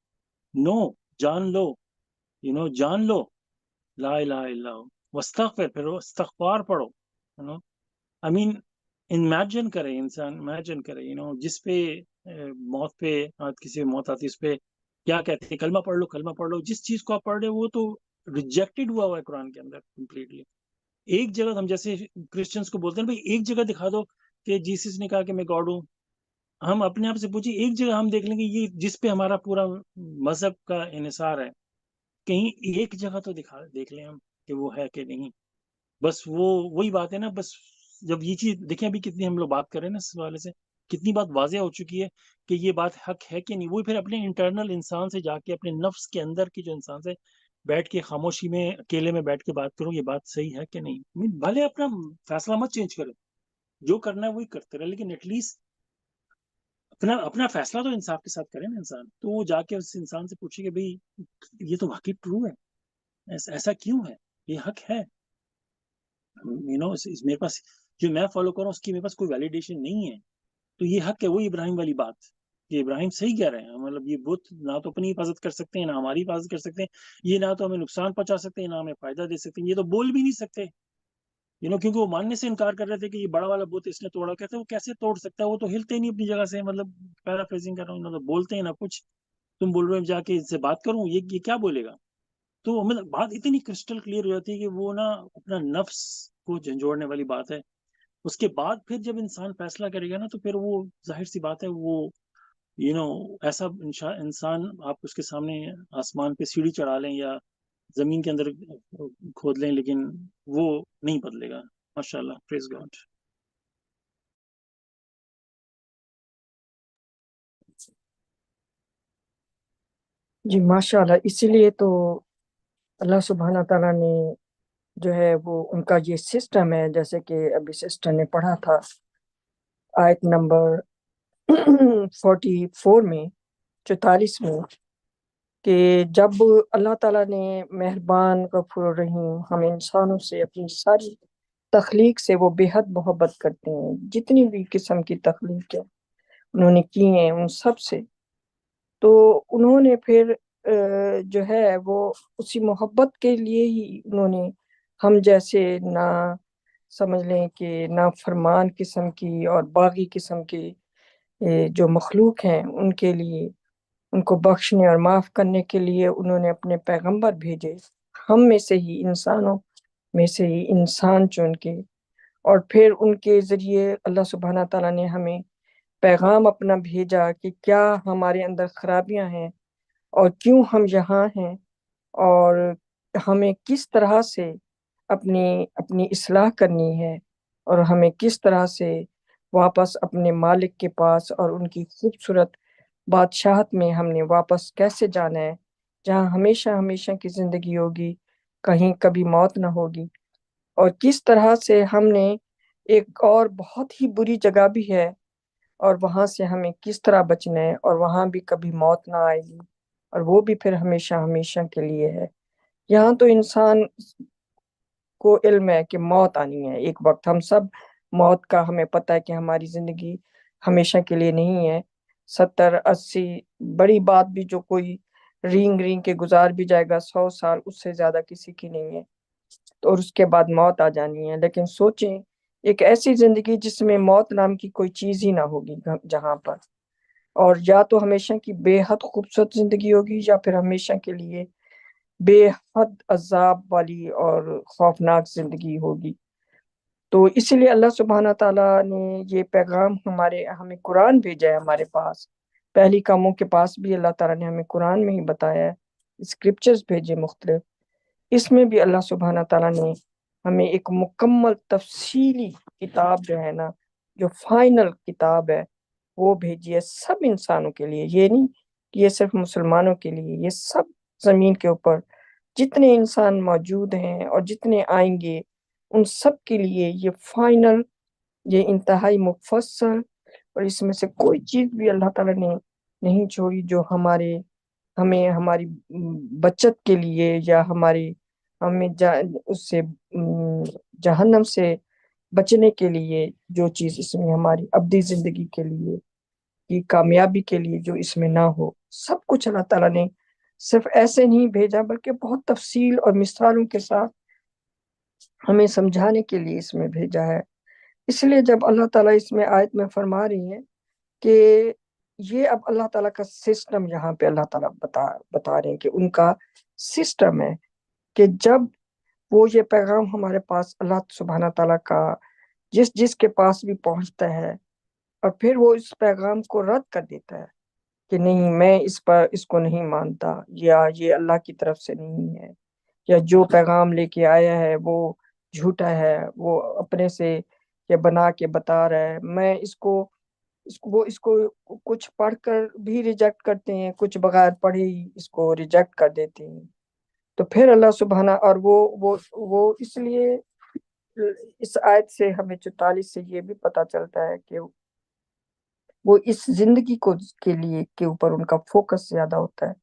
نو جان لو، جان لو لا الہ الا ہو، واستغفر، پھر استغفار پڑھو۔ آئی مین امیجن کرے انسان، امیجن کرے جس پہ موت پہ کسی پہ موت آتی ہے اس پہ کیا کہتے ہیں، کلمہ پڑھ لو کلمہ پڑھ لو. جس چیز کو آپ پڑھ رہے ہو وہ تو ریجیکٹڈ ہوا ہے قرآن کے اندر کمپلیٹلی. ایک جگہ ہم جیسے کرسچنس کو بولتے ہیں بھائی ایک جگہ دکھا دو کہ جیسس نے کہا کہ میں گاڈ ہوں. ہم اپنے آپ سے پوچھیں ایک جگہ ہم دیکھ لیں گے یہ جس پہ ہمارا پورا مذہب کا انحصار ہے، کہیں ایک جگہ تو دیکھ لیں ہم کہ وہ ہے کہ نہیں. بس وہی بات ہے نا. بس جب یہ چیز دیکھیں ابھی کتنی ہم لوگ بات کر رہے ہیں نا اس حوالے سے، کتنی بات واضح ہو چکی ہے کہ یہ بات حق ہے کہ نہیں. وہ پھر اپنے انٹرنل انسان سے جا کے اپنے نفس کے اندر کی جو انسان سے بیٹھ کے خاموشی میں اکیلے میں بیٹھ کے بات کروں یہ بات صحیح ہے کہ نہیں. بھلے اپنا فیصلہ مت چینج کرے، جو کرنا ہے وہی کرتے رہے، لیکن ایٹ لیسٹ اپنا فیصلہ تو انصاف کے ساتھ کرے نا انسان. تو وہ جا کے اس انسان سے پوچھے کہ بھئی یہ تو واقعی ٹرو ہے، ایسا کیوں ہے، یہ حق ہے. میرے پاس جو میں فالو کر رہا ہوں اس کی میرے پاس کوئی ویلیڈیشن نہیں ہے، تو یہ حق ہے. وہی ابراہیم والی بات کہ ابراہیم صحیح کہہ رہے ہیں. مطلب یہ بت نہ تو اپنی حفاظت کر سکتے ہیں، نہ ہماری حفاظت کر سکتے ہیں. یہ نہ تو ہمیں نقصان پہنچا سکتے ہیں، نہ ہمیں فائدہ دے سکتے ہیں. یہ تو بول بھی نہیں سکتے کیونکہ وہ ماننے سے انکار کر رہے تھے کہ یہ بڑا والا بت اس نے توڑا. کہتے وہ کیسے توڑ سکتا ہے، وہ تو ہلتے نہیں اپنی جگہ سے. مطلب پیرافریزنگ کر رہا ہوں، نہ تو بولتے ہیں نہ کچھ. تم بول رہے ہو جا کے ان سے بات کروں، یہ کیا بولے گا. تو مطلب بات اتنی کرسٹل کلیئر ہو جاتی ہے کہ وہ نا اپنا نفس کو جھنجھوڑنے والی بات ہے. اس کے بعد پھر جب انسان فیصلہ کرے گا نا تو پھر وہ ظاہر سی بات ہے وہ ایسا انسان آپ اس کے سامنے آسمان پہ سیڑھی چڑھا لیں یا زمین کے اندر کھود لیں لیکن وہ نہیں بدلے گا. ماشاء اللہ، پریز گاڈ. جی ماشاء اللہ. اسی لیے تو اللہ سبحانہ تعالیٰ نے جو ہے وہ ان کا یہ سسٹم ہے، جیسے کہ ابھی سسٹر نے پڑھا تھا آیت نمبر 44 میں 44 میں، کہ جب اللہ تعالیٰ نے مہربان غفور الرحیم ہم انسانوں سے اپنی ساری تخلیق سے وہ بے حد محبت کرتے ہیں. جتنی بھی قسم کی تخلیق ہے انہوں نے کی ہیں ان سب سے، تو انہوں نے پھر جو ہے وہ اسی محبت کے لیے ہی انہوں نے ہم جیسے نہ سمجھ لیں کہ نا فرمان قسم کی اور باغی قسم کی جو مخلوق ہیں ان کے لیے ان کو بخشنے اور معاف کرنے کے لیے انہوں نے اپنے پیغمبر بھیجے. ہم میں سے ہی انسانوں میں سے ہی انسان چن کے، اور پھر ان کے ذریعے اللہ سبحانہ تعالیٰ نے ہمیں پیغام اپنا بھیجا کہ کیا ہمارے اندر خرابیاں ہیں اور کیوں ہم یہاں ہیں، اور ہمیں کس طرح سے اپنی اصلاح کرنی ہے، اور ہمیں کس طرح سے واپس اپنے مالک کے پاس اور ان کی خوبصورت بادشاہت میں ہم نے واپس کیسے جانا ہے، جہاں ہمیشہ ہمیشہ کی زندگی ہوگی، کہیں کبھی موت نہ ہوگی. اور کس طرح سے ہم نے ایک اور بہت ہی بری جگہ بھی ہے اور وہاں سے ہمیں کس طرح بچنا ہے، اور وہاں بھی کبھی موت نہ آئے گی، اور وہ بھی پھر ہمیشہ ہمیشہ کے لیے ہے. یہاں تو انسان کو علم ہے کہ موت آنی ہے ایک وقت. ہم سب موت کا ہمیں پتہ ہے کہ ہماری زندگی ہمیشہ کے لیے نہیں ہے. 70-80 بڑی بات بھی جو کوئی رینگ کے گزار بھی جائے گا 100 سال، اس سے زیادہ کسی کی نہیں ہے. تو اور اس کے بعد موت آ جانی ہے. لیکن سوچیں ایک ایسی زندگی جس میں موت نام کی کوئی چیز ہی نہ ہوگی جہاں پر، اور یا تو ہمیشہ کی بے حد خوبصورت زندگی ہوگی یا پھر ہمیشہ کے لیے بے حد عذاب والی اور خوفناک زندگی ہوگی. تو اسی لیے اللہ سبحانہ تعالیٰ نے یہ پیغام ہمیں قرآن بھیجا ہے ہمارے پاس. پہلی قوموں کے پاس بھی اللہ تعالیٰ نے ہمیں قرآن میں ہی بتایا ہے، اسکرپچرز بھیجے مختلف. اس میں بھی اللہ سبحانہ تعالیٰ نے ہمیں ایک مکمل تفصیلی کتاب جو ہے نا، جو فائنل کتاب ہے وہ بھیجی ہے سب انسانوں کے لیے. یہ نہیں کہ یہ صرف مسلمانوں کے لیے، یہ سب زمین کے اوپر جتنے انسان موجود ہیں اور جتنے آئیں گے ان سب کے لیے یہ فائنل، یہ انتہائی مفصل، اور اس میں سے کوئی چیز بھی اللہ تعالیٰ نے نہیں چھوڑی جو ہمیں ہماری بچت کے لیے یا ہمیں اس سے جہنم سے بچنے کے لیے جو چیز اس میں ہماری ابدی زندگی کے لیے کی کامیابی کے لیے جو اس میں نہ ہو، سب کچھ اللہ تعالیٰ نے صرف ایسے نہیں بھیجا بلکہ بہت تفصیل اور مثالوں کے ساتھ ہمیں سمجھانے کے لیے اس میں بھیجا ہے. اس لیے جب اللہ تعالیٰ اس میں آیت میں فرما رہی ہے کہ یہ اب اللہ تعالیٰ کا سسٹم یہاں پہ اللہ تعالیٰ بتا رہے ہیں کہ ان کا سسٹم ہے کہ جب وہ یہ پیغام ہمارے پاس اللہ سبحانہ تعالیٰ کا جس کے پاس بھی پہنچتا ہے اور پھر وہ اس پیغام کو رد کر دیتا ہے کہ نہیں، میں اس کو نہیں مانتا، یا یہ اللہ کی طرف سے نہیں ہے، یا جو پیغام لے کے آیا ہے وہ جھوٹا ہے، وہ اپنے سے یا بنا کے بتا رہا ہے، میں اس کو کچھ پڑھ کر بھی ریجیکٹ کرتے ہیں، کچھ بغیر پڑھے ہی اس کو ریجیکٹ کر دیتے ہیں. تو پھر اللہ سبحانہ، اور وہ اس لیے اس آیت سے ہمیں 44 سے یہ بھی پتا چلتا ہے کہ وہ اس زندگی کے اوپر ان کا فوکس زیادہ ہوتا ہے.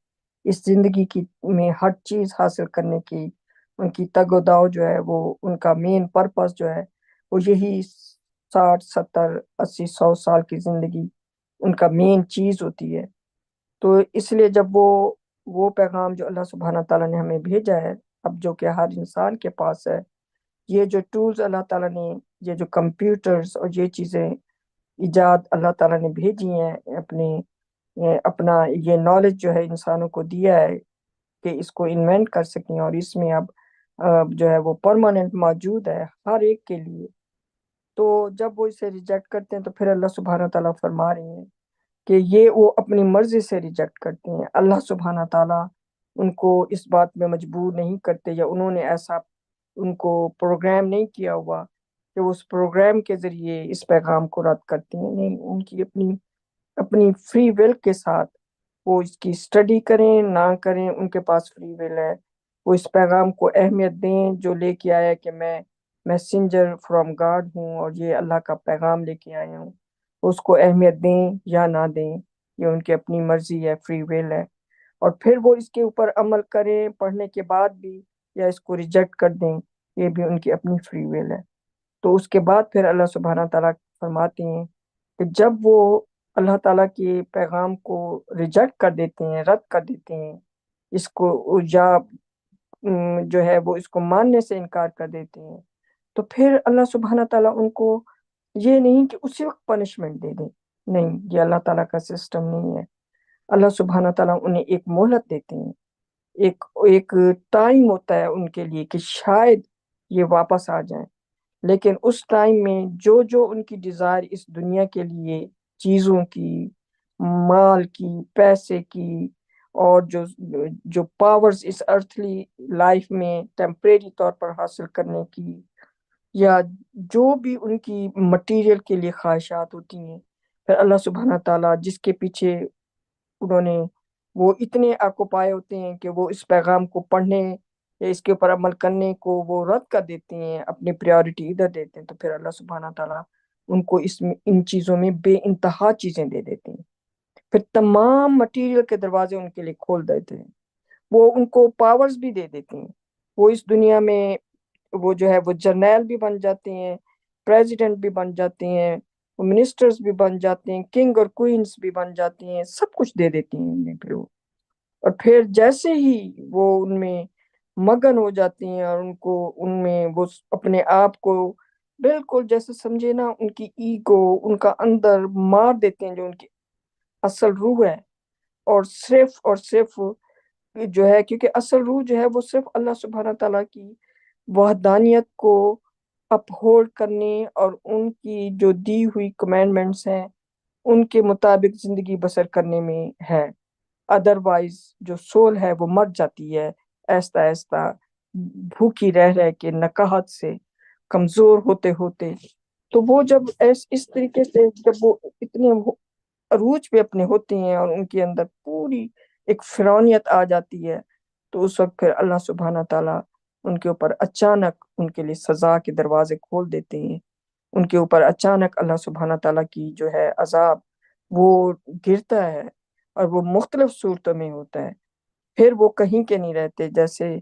اس زندگی میں ہر چیز حاصل کرنے کی ان کی تگ و داؤ جو ہے، وہ ان کا مین پرپس جو ہے وہ یہی 60 70 80 100 سال کی زندگی ان کا مین چیز ہوتی ہے. تو اس لیے جب وہ پیغام جو اللہ سبحانہ تعالیٰ نے ہمیں بھیجا ہے، اب جو کہ ہر انسان کے پاس ہے، یہ جو ٹولز اللہ تعالیٰ نے، یہ جو کمپیوٹرز اور یہ چیزیں ایجاد اللہ تعالیٰ نے بھیجی ہیں، اپنا یہ نالج جو ہے انسانوں کو دیا ہے کہ اس کو انوینٹ کر سکیں، اور اس میں اب جو ہے وہ پرماننٹ موجود ہے ہر ایک کے لیے. تو جب وہ اسے ریجیکٹ کرتے ہیں تو پھر اللہ سبحانہ تعالیٰ فرما رہے ہیں کہ یہ وہ اپنی مرضی سے ریجیکٹ کرتے ہیں. اللہ سبحانہ تعالیٰ ان کو اس بات میں مجبور نہیں کرتے، یا انہوں نے ایسا ان کو پروگرام نہیں کیا ہوا کہ وہ اس پروگرام کے ذریعے اس پیغام کو رد کرتے ہیں. نہیں، ان کی اپنی فری ول کے ساتھ وہ اس کی اسٹڈی کریں نہ کریں، ان کے پاس فری ول ہے. وہ اس پیغام کو اہمیت دیں جو لے کے آیا کہ میں میسنجر فرام گاڈ ہوں اور یہ اللہ کا پیغام لے کے آیا ہوں. اس کو اہمیت دیں یا نہ دیں، یہ ان کی اپنی مرضی ہے، فری ول ہے. اور پھر وہ اس کے اوپر عمل کریں پڑھنے کے بعد بھی، یا اس کو ریجیکٹ کر دیں، یہ بھی ان کی اپنی فری ول ہے. تو اس کے بعد پھر اللہ سبحانہ تعالیٰ فرماتے ہیں کہ جب وہ اللہ تعالیٰ کے پیغام کو ریجیکٹ کر دیتے ہیں، رد کر دیتے ہیں، اس کو یا جو ہے وہ اس کو ماننے سے انکار کر دیتے ہیں، تو پھر اللہ سبحانہ تعالیٰ ان کو یہ نہیں کہ اسی وقت پنشمنٹ دے دیں. نہیں، یہ اللہ تعالیٰ کا سسٹم نہیں ہے. اللہ سبحانہ تعالیٰ انہیں ایک مہلت دیتے ہیں، ایک ٹائم ہوتا ہے ان کے لیے کہ شاید یہ واپس آ جائیں. لیکن اس ٹائم میں جو ان کی ڈیزائر اس دنیا کے لیے، چیزوں کی، مال کی، پیسے کی، اور جو پاورز اس ارتھلی لائف میں ٹیمپریری طور پر حاصل کرنے کی، یا جو بھی ان کی مٹیریل کے لیے خواہشات ہوتی ہیں، پھر اللہ سبحانہ تعالیٰ جس کے پیچھے انہوں نے وہ اتنے آکوپائے ہوتے ہیں کہ وہ اس پیغام کو پڑھنے یا اس کے اوپر عمل کرنے کو وہ رد کر دیتے ہیں، اپنی پریورٹی ادھر دیتے ہیں. تو پھر اللہ سبحانہ تعالیٰ ان کو ان چیزوں میں بے انتہا چیزیں دے دیتے ہیں. پھر تمام مٹیریل کے دروازے ان کے لیے کھول دیتے ہیں. وہ ان کو پاورز بھی دے دیتے ہیں. وہ اس دنیا میں وہ جو ہے وہ جرنیل بھی بن جاتے ہیں، پریزیڈنٹ بھی بن جاتے ہیں، منسٹرز بھی بن جاتے ہیں، کنگ اور کوئنز بھی بن جاتے ہیں، سب کچھ دے دیتی ہیں انہیں. پھر وہ اور پھر جیسے ہی وہ ان میں مگن ہو جاتے ہیں اور ان میں وہ اپنے آپ کو بالکل جیسے سمجھے نا، ان کی ایگو ان کا اندر مار دیتے ہیں جو ان کی اصل روح ہے. اور صرف جو ہے، کیونکہ اصل روح جو ہے وہ صرف اللہ سبحانہ تعالیٰ کی وحدانیت کو اپہولڈ کرنے اور ان کی جو دی ہوئی کمانڈمنٹس ہیں ان کے مطابق زندگی بسر کرنے میں ہے. ادروائز جو سول ہے وہ مر جاتی ہے ایستا ایستا، بھوکی رہ کے، نکاہت سے کمزور ہوتے ہوتے. تو وہ جب اس طریقے سے جب وہ اتنے عروج پہ اپنے ہوتے ہیں اور ان کے اندر پوری ایک فرعونیت آ جاتی ہے، تو اس وقت پھر اللہ سبحانہ تعالیٰ ان کے اوپر اچانک ان کے لیے سزا کے دروازے کھول دیتے ہیں. ان کے اوپر اچانک اللہ سبحانہ تعالیٰ کی جو ہے عذاب وہ گرتا ہے، اور وہ مختلف صورتوں میں ہوتا ہے. پھر وہ کہیں کے نہیں رہتے. جیسے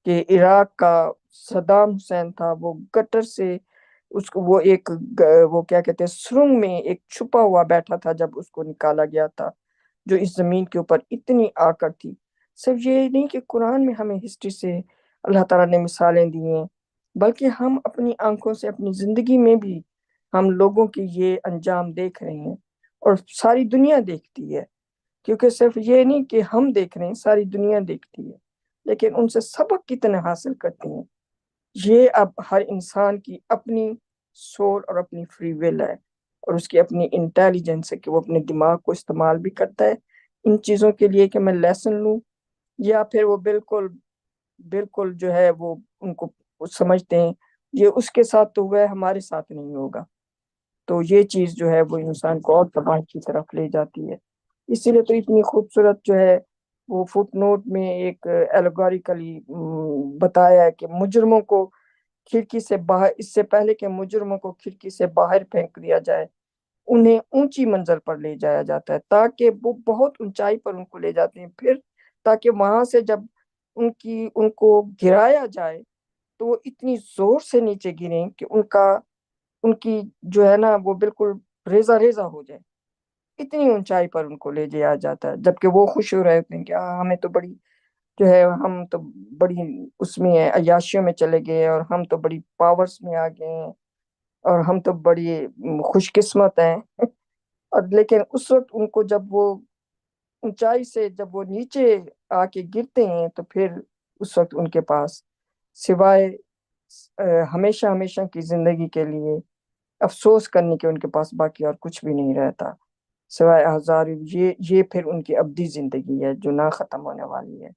کہ عراق کا صدام حسین تھا، وہ گٹر سے اس کو وہ کیا کہتے ہیں، سرنگ میں ایک چھپا ہوا بیٹھا تھا جب اس کو نکالا گیا تھا، جو اس زمین کے اوپر اتنی آکر تھی. صرف یہ نہیں کہ قرآن میں ہمیں ہسٹری سے اللہ تعالیٰ نے مثالیں دی ہیں، بلکہ ہم اپنی آنکھوں سے اپنی زندگی میں بھی ہم لوگوں کے یہ انجام دیکھ رہے ہیں. اور ساری دنیا دیکھتی ہے، کیونکہ صرف یہ نہیں کہ ہم دیکھ رہے ہیں، ساری دنیا دیکھتی ہے، لیکن ان سے سبق کتنے حاصل کرتے ہیں یہ اب ہر انسان کی اپنی سول اور اپنی فری ول ہے، اور اس کی اپنی انٹیلیجنس ہے کہ وہ اپنے دماغ کو استعمال بھی کرتا ہے ان چیزوں کے لیے کہ میں لیسن لوں، یا پھر وہ بالکل جو ہے وہ ان کو سمجھتے ہیں یہ اس کے ساتھ تو وہ ہمارے ساتھ نہیں ہوگا، تو یہ چیز جو ہے وہ انسان کو اور تباہی کی طرف لے جاتی ہے۔ اسی لیے تو اتنی خوبصورت جو ہے وہ فٹ نوٹ میں ایک ایلگوریکلی بتایا ہے کہ مجرموں کو کھڑکی سے باہر، اس سے پہلے کہ مجرموں کو کھڑکی سے باہر پھینک دیا جائے، انہیں اونچی منزل پر لے جایا جاتا ہے، تاکہ وہ بہت اونچائی پر ان کو لے جاتے ہیں، پھر تاکہ وہاں سے جب ان کو گرایا جائے تو وہ اتنی زور سے نیچے گریں کہ ان کی جو ہے نا وہ بالکل ریزہ ریزہ ہو جائے، اتنی اونچائی پر ان کو لے جایا جاتا ہے، جبکہ وہ خوش ہو رہے ہوتے ہیں کہ ہمیں تو بڑی جو ہے ہم تو بڑی اس میں عیاشیوں میں چلے گئے، اور ہم تو بڑی پاورز میں آ گئے ہیں، اور ہم تو بڑی خوش قسمت ہیں اور لیکن اس وقت ان کو جب وہ اونچائی سے جب وہ نیچے آ کے گرتے ہیں تو پھر اس وقت ان کے پاس سوائے ہمیشہ ہمیشہ کی زندگی کے لیے افسوس کرنے کے ان کے پاس باقی اور کچھ بھی نہیں رہتا سوائے ہزار، یہ پھر ان کی ابدی زندگی ہے جو نہ ختم ہونے والی ہے،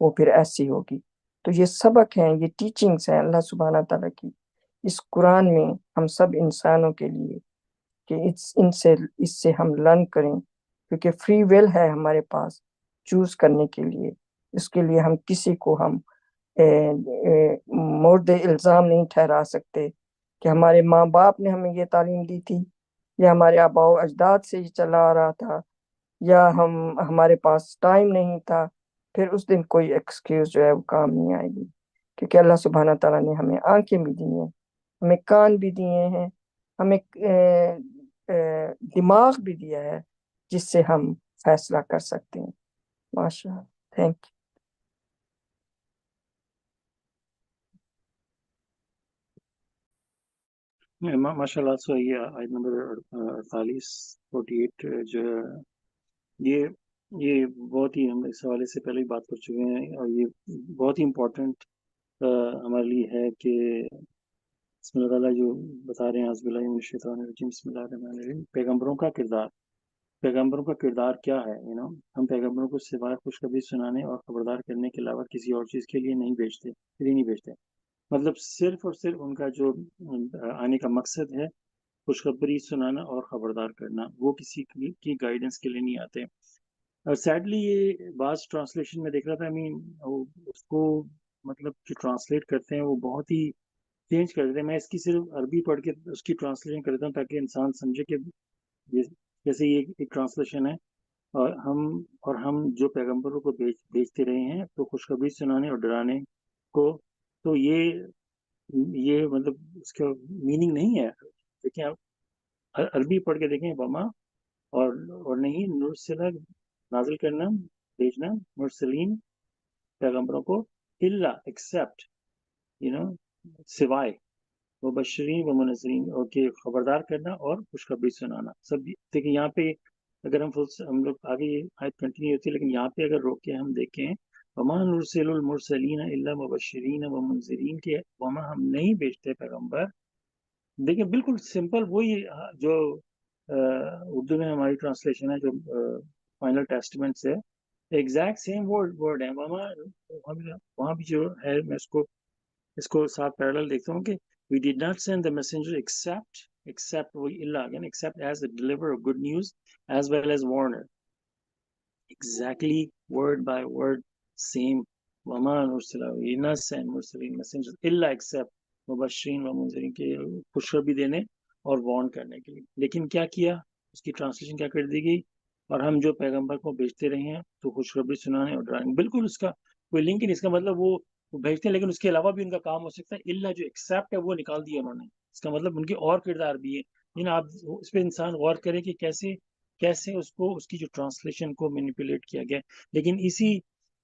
وہ پھر ایسی ہوگی۔ تو یہ سبق ہیں، یہ ٹیچنگز ہیں اللہ سبحانہ تعالیٰ کی اس قرآن میں ہم سب انسانوں کے لیے کہ اس سے ہم لرن کریں، کیونکہ فری ول ہے ہمارے پاس چوز کرنے کے لیے، اس کے لیے ہم کسی کو ہم مورد الزام نہیں ٹھہرا سکتے کہ ہمارے ماں باپ نے ہمیں یہ تعلیم دی تھی، یا ہمارے آباء و اجداد سے یہ چلا آ رہا تھا، یا ہمارے پاس ٹائم نہیں تھا، پھر اس دن کوئی ایکسکیوز جو ہے وہ کام نہیں آئے گی، کیونکہ اللہ سبحانہ تعالیٰ نے ہمیں آنکھیں بھی دی ہیں، ہمیں کان بھی دیے ہیں، ہمیں دماغ بھی دیا ہے جس سے ہم فیصلہ کر سکتے ہیں۔ ماشاء اللہ، تھینک ماشاء اللہ۔ سو یہ آیت نمبر 48 جو ہے یہ بہت ہی، ہم اس حوالے سے پہلے ہی بات کر چکے ہیں، اور یہ بہت ہی امپورٹنٹ ہمارے لیے ہے کہ بسم اللہ تعالیٰ جو بتا رہے ہیں، اعوذ باللہ من الشیطان الرجیم، بسم اللہ الرحمن الرحیم، پیغمبروں کا کردار کیا ہے، ہم پیغمبروں کو سوائے خوشخبری سنانے اور خبردار کرنے کے علاوہ کسی اور چیز کے لیے نہیں بھیجتے، مطلب صرف اور صرف ان کا جو آنے کا مقصد ہے خوشخبری سنانا اور خبردار کرنا، وہ کسی کی گائیڈنس کے لیے نہیں آتے۔ اور سیڈلی یہ بعض ٹرانسلیشن میں دیکھ رہا تھا، اس کو مطلب جو ٹرانسلیٹ کرتے ہیں وہ بہت ہی چینج کر دیتے ہیں۔ میں اس کی صرف عربی پڑھ کے اس کی ٹرانسلیشن کرتا ہوں تاکہ انسان سمجھے کہ جیسے یہ ایک ٹرانسلیشن ہے، اور ہم جو پیغمبروں کو بھیجتے رہے ہیں تو خوشخبری سنانے اور ڈرانے کو، تو یہ مطلب اس کا میننگ نہیں ہے۔ دیکھیں آپ عربی پڑھ کے دیکھیں، وما اور نہیں نرسلہ نازل کرنا، بھیجنا، مرسلین پیغمبروں کو، الا ایکسیپٹ سوائے، مبشرین و منذرین، اور کہ خبردار کرنا اور خوشخبری سنانا سب۔ دیکھیں یہاں پہ اگر ہم لوگ آگے یہ آیت کنٹینیو ہوتی ہے، لیکن یہاں پہ اگر روک کے ہم دیکھیں وما نرسل المرسلین الا مبشرین و منذرین، کے وما ہم نہیں بھیجتے پیغمبر، دیکھیں بالکل سمپل وہی جو اردو میں ہماری ٹرانسلیشن ہے جو فائنل ٹیسٹمنٹ سے ایگزیکٹ سیم ورڈ ہے وما، وہاں بھی جو ہے میں اس کو ساتھ پیرالل دیکھتا ہوں کہ we did not send the messenger except وہی اللہ again except as a deliverer of good news as well as warner، exactly word by word same، وما نرسل we not send Mursaleen messengers الا except مبشرین و منذرین، کے خوشخبری دینے اور وارن کرنے کے لیے۔ لیکن کیا کیا، اس کی ٹرانسلیشن کیا کر دی گئی، اور ہم جو پیغمبر کو بھیجتے رہے ہیں تو خوشخبری سنانے اور ڈرانے، بالکل اس کا کوئی لنک نہیں، اس کا مطلب وہ بھیجتے ہیں لیکن اس کے علاوہ بھی ان کا کام ہو سکتا ہے، اللہ جو ایکسیپٹ ہے وہ نکال دیا انہوں نے، اس کا مطلب ان کے اور کردار بھی ہے۔ آپ اس پہ انسان غور کرے کہ کیسے اس کی جو ٹرانسلیشن کو مینیپولیٹ کیا گیا۔ لیکن اسی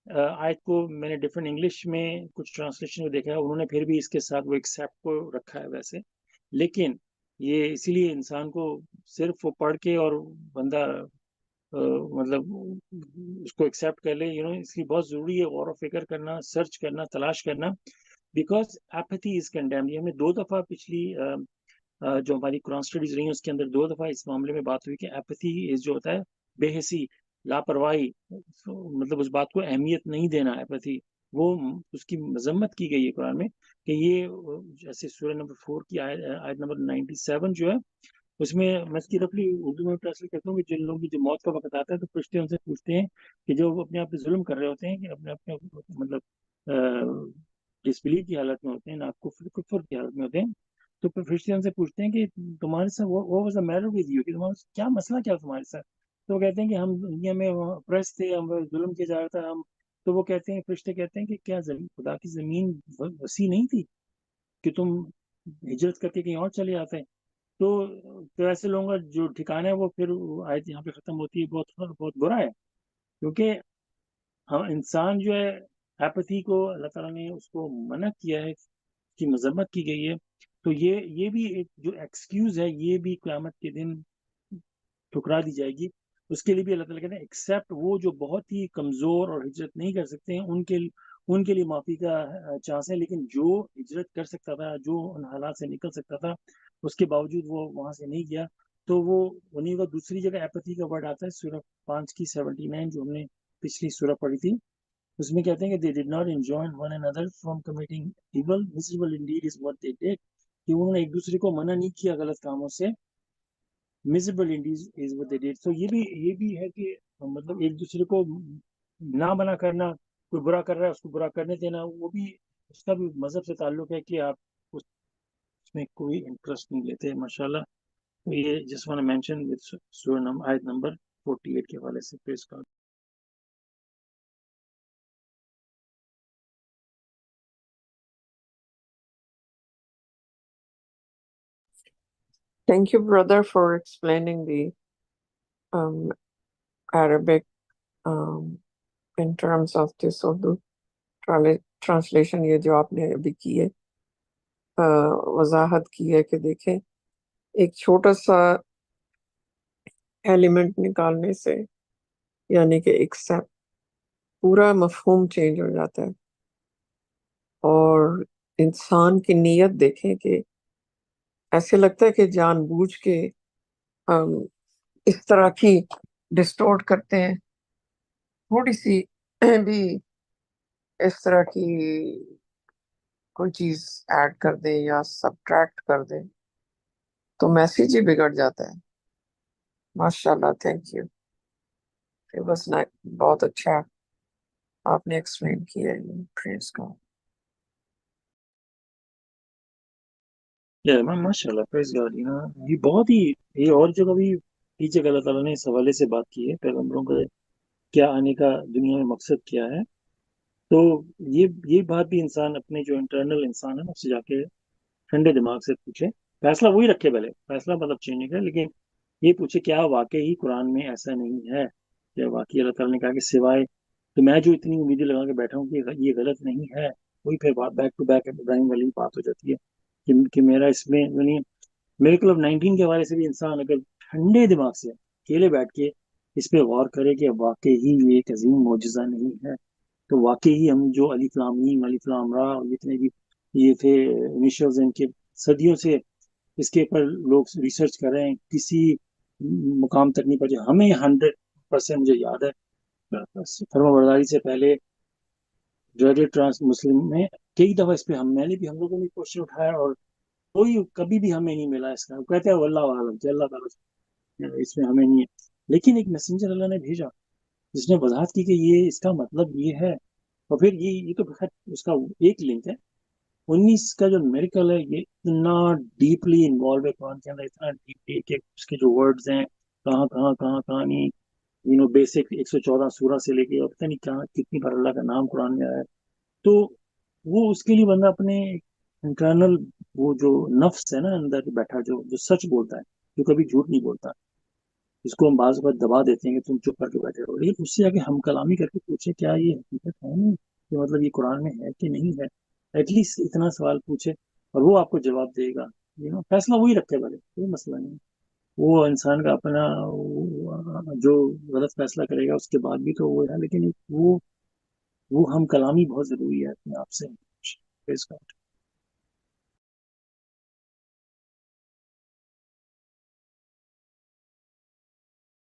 آیت کو میں نے ڈفرینٹ انگلش میں کچھ ٹرانسلیشن کو دیکھا ہے، انہوں نے پھر بھی اس کے ساتھ وہ ایکسیپٹ کو رکھا ہے ویسے، لیکن یہ اسی لیے انسان کو صرف وہ پڑھ کے اور بندہ مطلب اس کو ایکسیپٹ کر لے، اس کی بہت ضروری ہے غور و فکر کرنا، سرچ کرنا، تلاش کرنا، بیکاز ایپتھی از کنڈیمڈ. یہ ہمیں 2 دفعہ پچھلی جو ہماری قرآن اسٹڈیز رہی ہیں اس کے اندر 2 دفعہ اس معاملے میں بات ہوئی کہ ایپتھی جو ہوتا ہے بے حسی، لاپرواہی، مطلب اس بات کو اہمیت نہیں دینا، ایپتھی، وہ اس کی مذمت کی گئی ہے قرآن میں کہ یہ جیسے سورہ نمبر 4 کی آیت نمبر 97 جو ہے، اس میں میں اس کی رفلی اردو میں ٹرانسلیٹ کرتا ہوں کہ جن لوگوں کی جو موت کا وقت آتا ہے تو فرشتے ان سے پوچھتے ہیں کہ جو وہ اپنے آپ پہ ظلم کر رہے ہوتے ہیں، کہ اپنے مطلب ڈسبلیف کی حالت میں ہوتے ہیں، کفر کی حالت میں ہوتے ہیں، تو پھر فرشتے ان سے پوچھتے ہیں کہ تمہارے ساتھ وہ was a matter with you, کہ تمہارا کیا مسئلہ کیا تمہارے ساتھ؟ تو وہ کہتے ہیں کہ ہم دنیا میں اپریس تھے، ہم ظلم کیا جا رہا تھا، ہم. تو وہ کہتے ہیں، فرشتے کہتے ہیں کہ کیا خدا کی زمین وسیع نہیں تھی کہ تم ہجرت کر کے کہیں اور چلے آتے؟ تو ایسے لوگوں کا جو ٹھکانا ہے وہ پھر آیت یہاں پہ ختم ہوتی ہے، بہت بہت برا ہے، کیونکہ ہم انسان جو ہے ایپتھی کو اللہ تعالیٰ نے اس کو منع کیا ہے، اس کی مذمت کی گئی ہے. تو یہ بھی ایک جو ایکسکیوز ہے، یہ بھی قیامت کے دن ٹھکرا دی جائے گی. اس کے لیے بھی اللہ تعالیٰ کہتے ہیں ایکسیپٹ وہ جو بہت ہی کمزور اور ہجرت نہیں کر سکتے ہیں، ان کے لیے معافی کا چانس ہے، لیکن جو ہجرت کر سکتا تھا، جو ان حالات سے نکل سکتا تھا، اس کے باوجود وہ وہاں سے نہیں گیا، تو وہ انہیں کا دوسری جگہ ایپتھی کا ورڈ آتا ہے سورہ 5 کی 79 جو ہم نے پچھلی سورہ پڑھی تھی. اس میں کہتے ہیں کہ they did not enjoin one another from committing evil, miserable indeed is what they did، کہ انہوں نے ایک دوسرے کو منع نہیں کیا غلط کاموں سے، miserable indeed is what they did. تو یہ بھی ہے کہ مطلب ایک دوسرے کو نہ منع کرنا، کوئی برا کر رہا ہے اس کو برا کرنے دینا، وہ بھی اس کا بھی مذہب سے تعلق ہے کہ آپ اس میں کوئی انٹرسٹ نہیں لیتے. ماشاءاللہ. تو یہ جس وان مینشن وتھ سورہ آیت نمبر 48 کے حوالے سے پیش کر. Thank you, brother, for explaining the Arabic in terms of this Urdu translation. یہ جو آپ نے ابھی کی ہے، وضاحت کی ہے کہ دیکھیں ایک چھوٹا سا ایلیمنٹ نکالنے سے یعنی کہ ایکسیپٹ پورا مفہوم چینج ہو جاتا ہے. اور انسان کی نیت دیکھیں کہ ایسے لگتا ہے کہ جان بوجھ کے اس طرح کی ڈسٹورٹ کرتے ہیں، تھوڑی سی بھی اس طرح کی کوئی چیز ایڈ کر دیں یا سبٹریکٹ کر دیں تو میسیج ہی بگڑ جاتا ہے. ماشاءاللہ، تھینک یو. بس بہت اچھا آپ نے ایکسپلین کیا ہے. پریز گاڈ. ماشاء اللہ، پریز گاڈ. یہ بہت ہی، یہ اور جگہ بھی کئی جگہ اللہ تعالیٰ نے اس حوالے سے بات کی ہے، پیغمبروں کا کیا آنے کا دنیا میں مقصد کیا ہے. تو یہ بات بھی انسان اپنے جو انٹرنل انسان ہے اس سے جا کے ٹھنڈے دماغ سے پوچھے. فیصلہ وہی رکھے، پہلے فیصلہ مطلب چینج نہیں کرے، لیکن یہ پوچھے کیا واقعی قرآن میں ایسا نہیں ہے، کیا واقعی اللہ تعالیٰ نے کہا کہ سوائے تو میں جو اتنی امیدیں لگا کے بیٹھا ہوں کہ یہ غلط نہیں ہے. وہی پھر بیک ٹو بیک ابراہیم والی بات ہو جاتی ہے کہ میرا اس میں یعنی میرے کلب 19 کے حوالے سے بھی انسان اگر ٹھنڈے دماغ سے اکیلے بیٹھ کے اس پہ غور کرے کہ واقعی یہ ایک عظیم معجزہ نہیں ہے، تو واقعی ہم جو الف لام میم، الف لام را، جتنے بھی یہ تھے انیشلز، ان کے صدیوں سے اس کے اوپر لوگ ریسرچ کر رہے ہیں، کسی مقام تک نہیں پہنچے. ہمیں 100% مجھے یاد ہے فرما برداری سے پہلے گریجویٹ ٹرانس مسلم میں کئی دفعہ اس پہ میں نے بھی، ہم لوگوں نے کوشچن اٹھایا اور کوئی کبھی بھی ہمیں نہیں ملا اس کا. وہ کہتے ہیں واللہ عالم کہ اللہ تعالیٰ اس میں ہمیں نہیں ہے. لیکن ایک میسنجر اللہ نے بھیجا جس نے وضاحت کی کہ یہ اس کا مطلب یہ ہے. اور پھر یہ تو اس کا ایک لنک ہے 19 کا جو میریکل ہے، یہ اتنا ڈیپلی انوالو ہے قرآن کے اندر، اتنا ڈیپلی کہ اس کے جو ورڈز ہیں کہاں نہیں، بیسک 114 سورہ سے لے کے اور پتہ نہیں کہاں کتنی بار اللہ کا نام قرآن میں آیا ہے. تو وہ اس کے لیے بندہ اپنے انٹرنل وہ جو نفس ہے نا اندر بیٹھا، جو سچ بولتا ہے، جو کبھی جھوٹ نہیں بولتا، اس کو ہم بعض اوقات دبا دیتے ہیں کہ تم چپ کر کے بیٹھے رہو، لیکن اس سے آگے ہم کلامی کر کے پوچھے کیا یہ حقیقت ہے نہیں، کہ مطلب یہ قرآن میں ہے کہ نہیں ہے. ایٹ لیسٹ اتنا سوال پوچھے اور وہ آپ کو جواب دے گا. فیصلہ وہی رکھے بھلے، کوئی مسئلہ نہیں، وہ انسان کا اپنا جو غلط فیصلہ کرے گا اس کے بعد بھی تو وہ ہے، لیکن وہ ہم کلامی بہت ضروری ہے اپنے آپ سے.